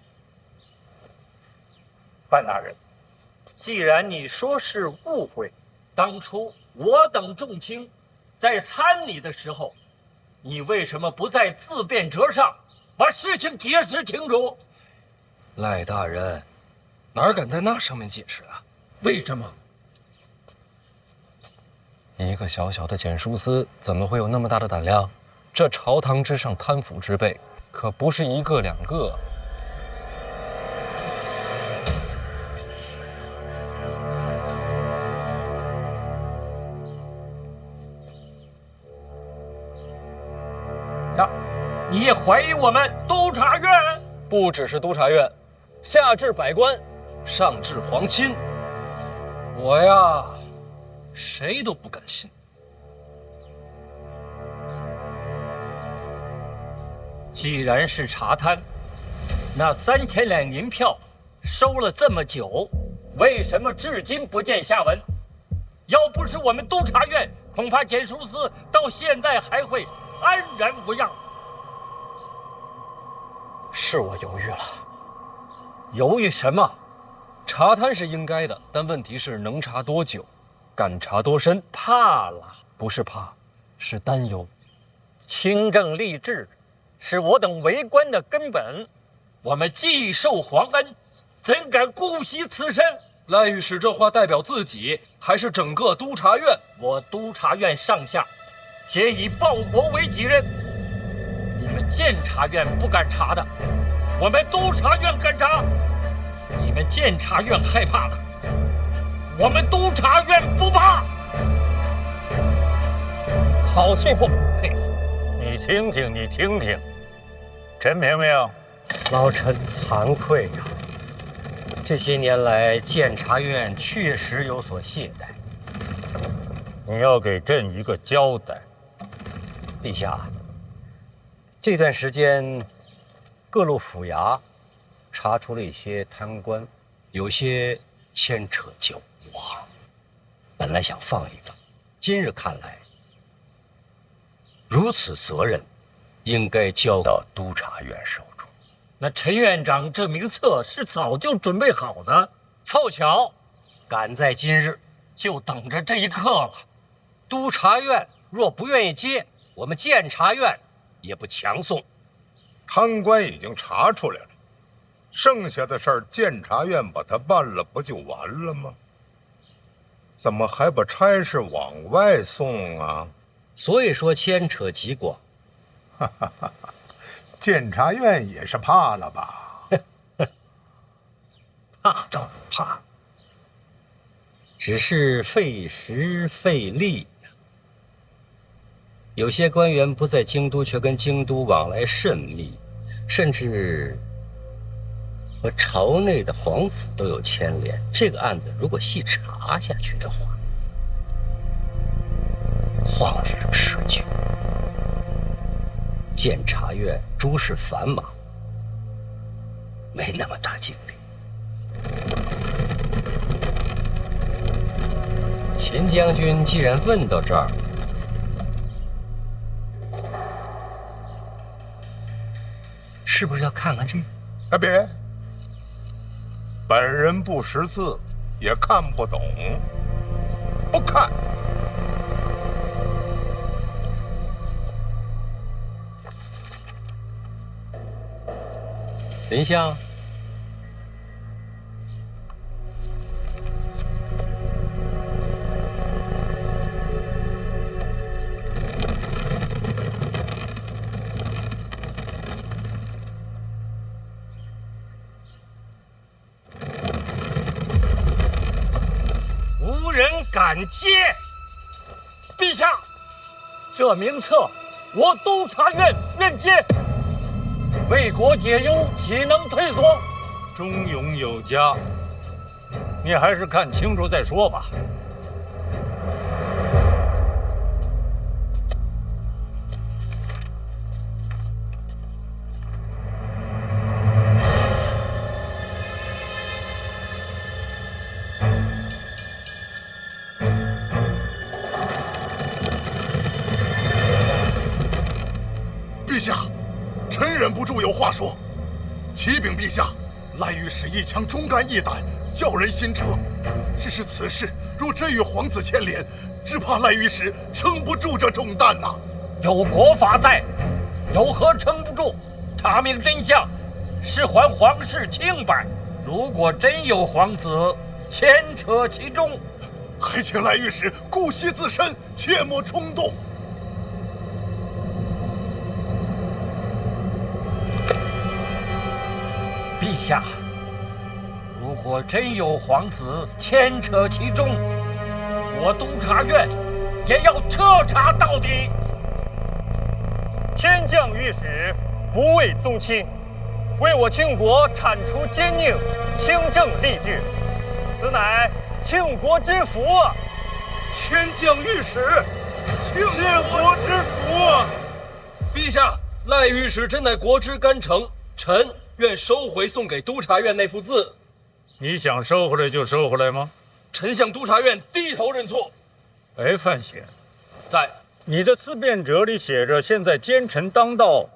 范大人，既然你说是误会，当初我等众卿在参你的时候，你为什么不在自辩折上把事情解释清楚？赖大人，哪敢在那上面解释啊？为什么？一个小小的检书司怎么会有那么大的胆量？这朝堂之上贪腐之辈可不是一个两个。你也怀疑我们督察院？不只是督察院，下至百官，上至皇亲，我呀，谁都不敢信。既然是查贪，那3000两银票收了这么久，为什么至今不见下文？要不是我们督察院，恐怕检书司到现在还会安然无恙。是我犹豫了。犹豫什么？查贪是应该的，但问题是能查多久，敢查多深？怕了？不是怕，是担忧。清正吏治是我等为官的根本，我们既受皇恩，怎敢姑息此身？赖御史这话代表自己，还是整个督察院？我督察院上下皆以报国为己任。你们监察院不敢查的，我们督察院敢查；你们监察院害怕的，我们督察院不怕。好气魄，佩服！你听听，你听听，陈明明，老臣惭愧呀。这些年来，监察院确实有所懈怠。你要给朕一个交代。陛下，这段时间，各路府衙查出了一些贪官，有些牵扯狡猾。本来想放一放，今日看来，如此责任应该交到督察院手中。那陈院长这名册是早就准备好的，凑巧赶在今日，就等着这一刻了。督察院若不愿意接，我们监察院也不强送。贪官已经查出来了，剩下的事儿监察院把它办了，不就完了吗？怎么还把差事往外送啊？所以说牵扯极广。监察院也是怕了吧？怕倒不怕，只是费时费力。有些官员不在京都，却跟京都往来甚密，甚至和朝内的皇子都有牵连。这个案子如果细查下去的话，旷日持久。监察院诸事繁忙，没那么大精力。秦将军既然问到这儿，是不是要看看这个？别，本人不识字，也看不懂，不看。林相，无人敢接。陛下，这名册我督察院愿接。为国解忧，岂能退缩？忠勇有加，你还是看清楚再说吧。陛下，臣忍不住有话说。启禀陛下，赖御史一腔忠肝义胆，叫人心折。只是此事若真与皇子牵连，只怕赖御史撑不住这重担呐。有国法在，有何撑不住？查明真相，是还皇室清白。如果真有皇子牵扯其中，还请赖御史顾惜自身，切莫冲动。陛下，如果真有皇子牵扯其中，我督察院也要彻查到底。天降御史，不畏宗亲，为我庆国铲除奸佞，清正吏治，此乃庆国之福啊！天降御史，庆国之福！陛下，赖御史真乃国之干臣，臣愿收回送给督察院那幅字。你想收回来就收回来吗？臣向督察院低头认错。哎，范闲，在。你的思辨者里写着现在奸臣当道，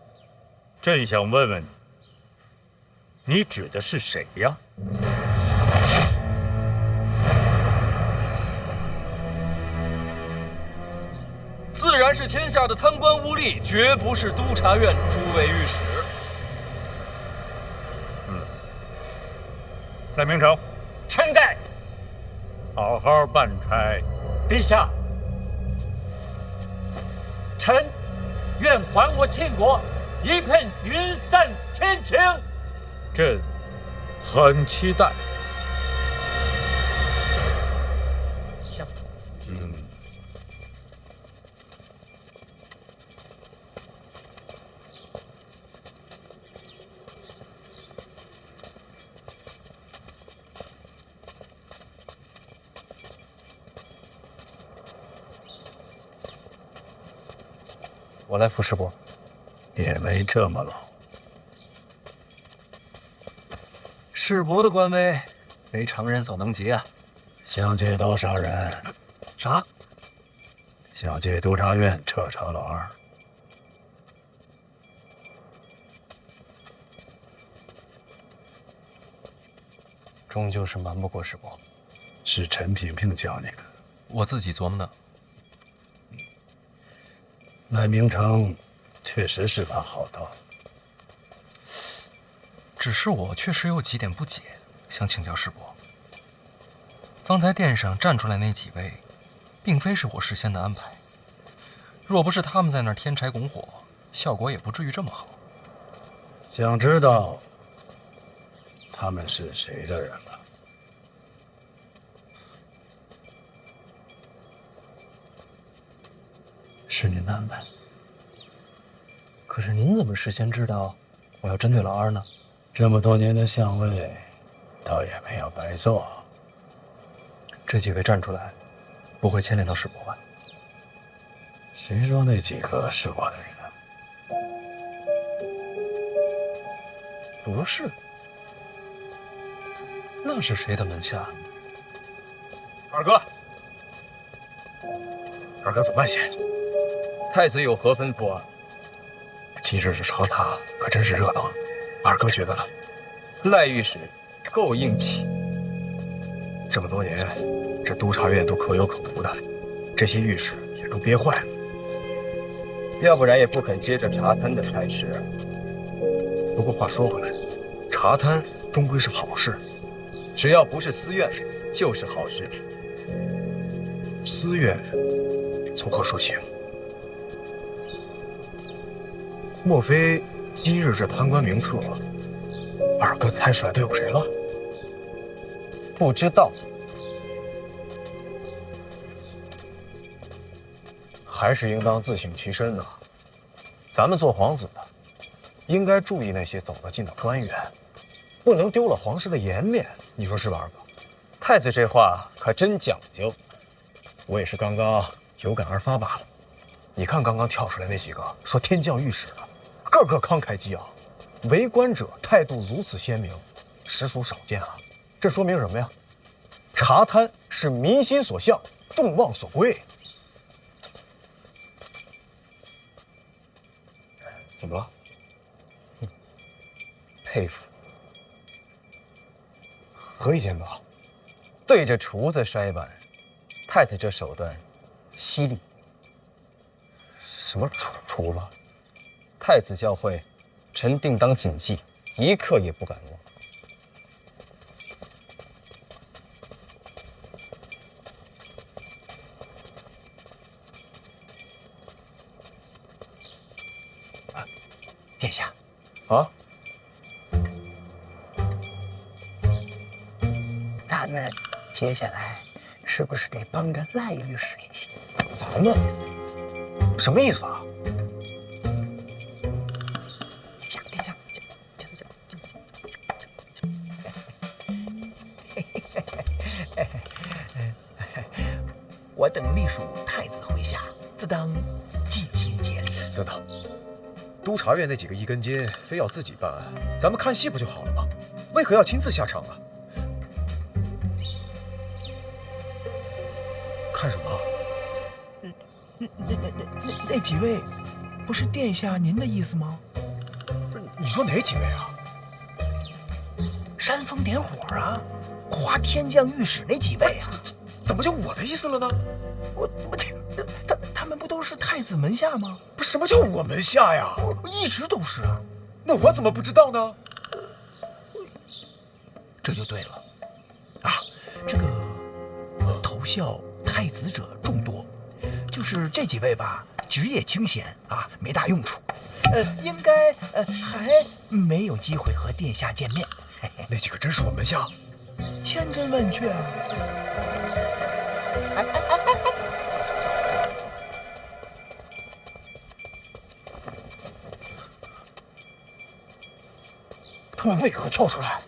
朕想问问你，你指的是谁呀？自然是天下的贪官污吏，绝不是督察院诸位御史。赖明成，臣在。好好办差。陛下，臣愿还我庆国一片云散天晴。朕很期待。我来扶世伯，也没这么老。世伯的官威，非常人所能及啊！想借多少人？啥？想借督察院彻查老二。终究是瞒不过世伯。是陈萍萍教你的？我自己琢磨的。赖明成确实是把好刀，只是我确实有几点不解，想请教世伯。方才殿上站出来那几位，并非是我事先的安排。若不是他们在那儿添柴拱火，效果也不至于这么好。想知道他们是谁的人吗？是您的安排。可是您怎么事先知道我要针对老二呢？这么多年的相位，倒也没有白做。这几位站出来，不会牵连到世伯吧？谁说那几个是我的人？不是。那是谁的门下？二哥，二哥怎么办先？太子有何吩咐啊？今日这查查可真是热闹，二哥觉得呢？赖御史够硬气。这么多年，这督察院都可有可无的，这些御史也都憋坏了。要不然也不肯接着查贪的差事啊。不过话说回来，查贪终归是好事，只要不是私怨，就是好事。私怨从何说起？莫非今日这贪官名册，二哥猜出来都有谁了？不知道。还是应当自省其身啊！咱们做皇子的，应该注意那些走得近的官员，不能丢了皇室的颜面。你说是吧，二哥？太子这话可真讲究。我也是刚刚有感而发罢了。你看刚刚跳出来那几个说天降御史的，个个慷慨激昂，为官者态度如此鲜明，实属少见啊！这说明什么呀？查贪是民心所向，众望所归。怎么了？佩服。何以见得？对着厨子摔板。太子这手段犀利。什么厨子？太子教诲，臣定当谨记，一刻也不敢忘。殿下，啊，咱们接下来是不是得帮着赖御史一些？咱们什么意思啊？殿下，我等隶属太子麾下，自当尽心竭力。等等，督察院那几个一根筋非要自己办案，咱们看戏不就好了吗？为何要亲自下场啊？看什么？那几位，不是殿下您的意思吗？不是，你说哪几位啊？煽风点火啊，夸天降御史那几位啊？怎么就我的意思了呢？他们不都是太子门下吗？不是，什么叫我门下呀？一直都是啊。那我怎么不知道呢？这就对了，啊，这个投效太子者众多，就是这几位吧，职业清闲啊，没大用处。应该还没有机会和殿下见面。那几个真是我门下？千真万确啊！他们为何跳出来？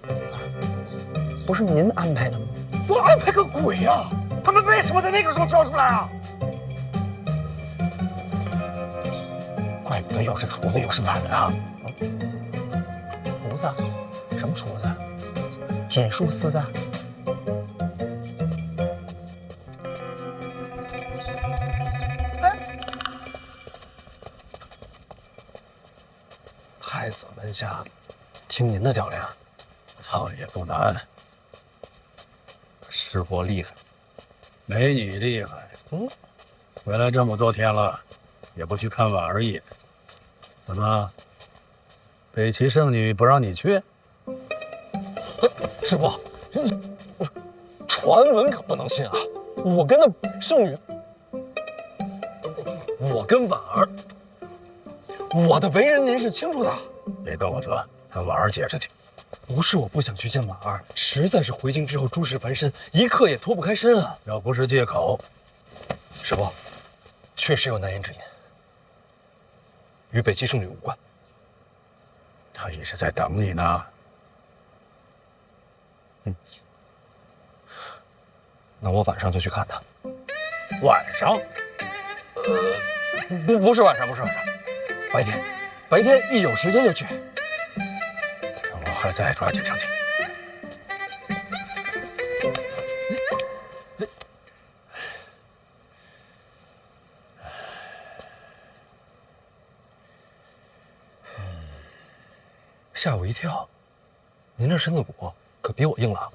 不是您安排的吗？我安排个鬼呀！他们为什么在那个时候跳出来啊？怪不得又是厨子又是碗啊！厨子？什么厨子？简书司的。太子门下，听您的调令。操也不难，师伯厉害，没你厉害。回来这么多天了，也不去看婉儿爷，怎么？北齐圣女不让你去？师伯，传闻可不能信啊！我跟那圣女，我跟婉儿，我的为人您是清楚的。别跟我说，跟婉儿解释去。不是我不想去见婉儿，实在是回京之后诸事繁身，一刻也脱不开身啊！要不是借口，师伯，确实有难言之隐，与北齐圣女无关。她也是在等你呢。那我晚上就去看她。晚上？不是晚上，白天一有时间就去。趁我还在，抓紧上去。吓我一跳，您这身子骨可比我硬朗。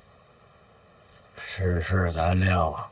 世事难料啊。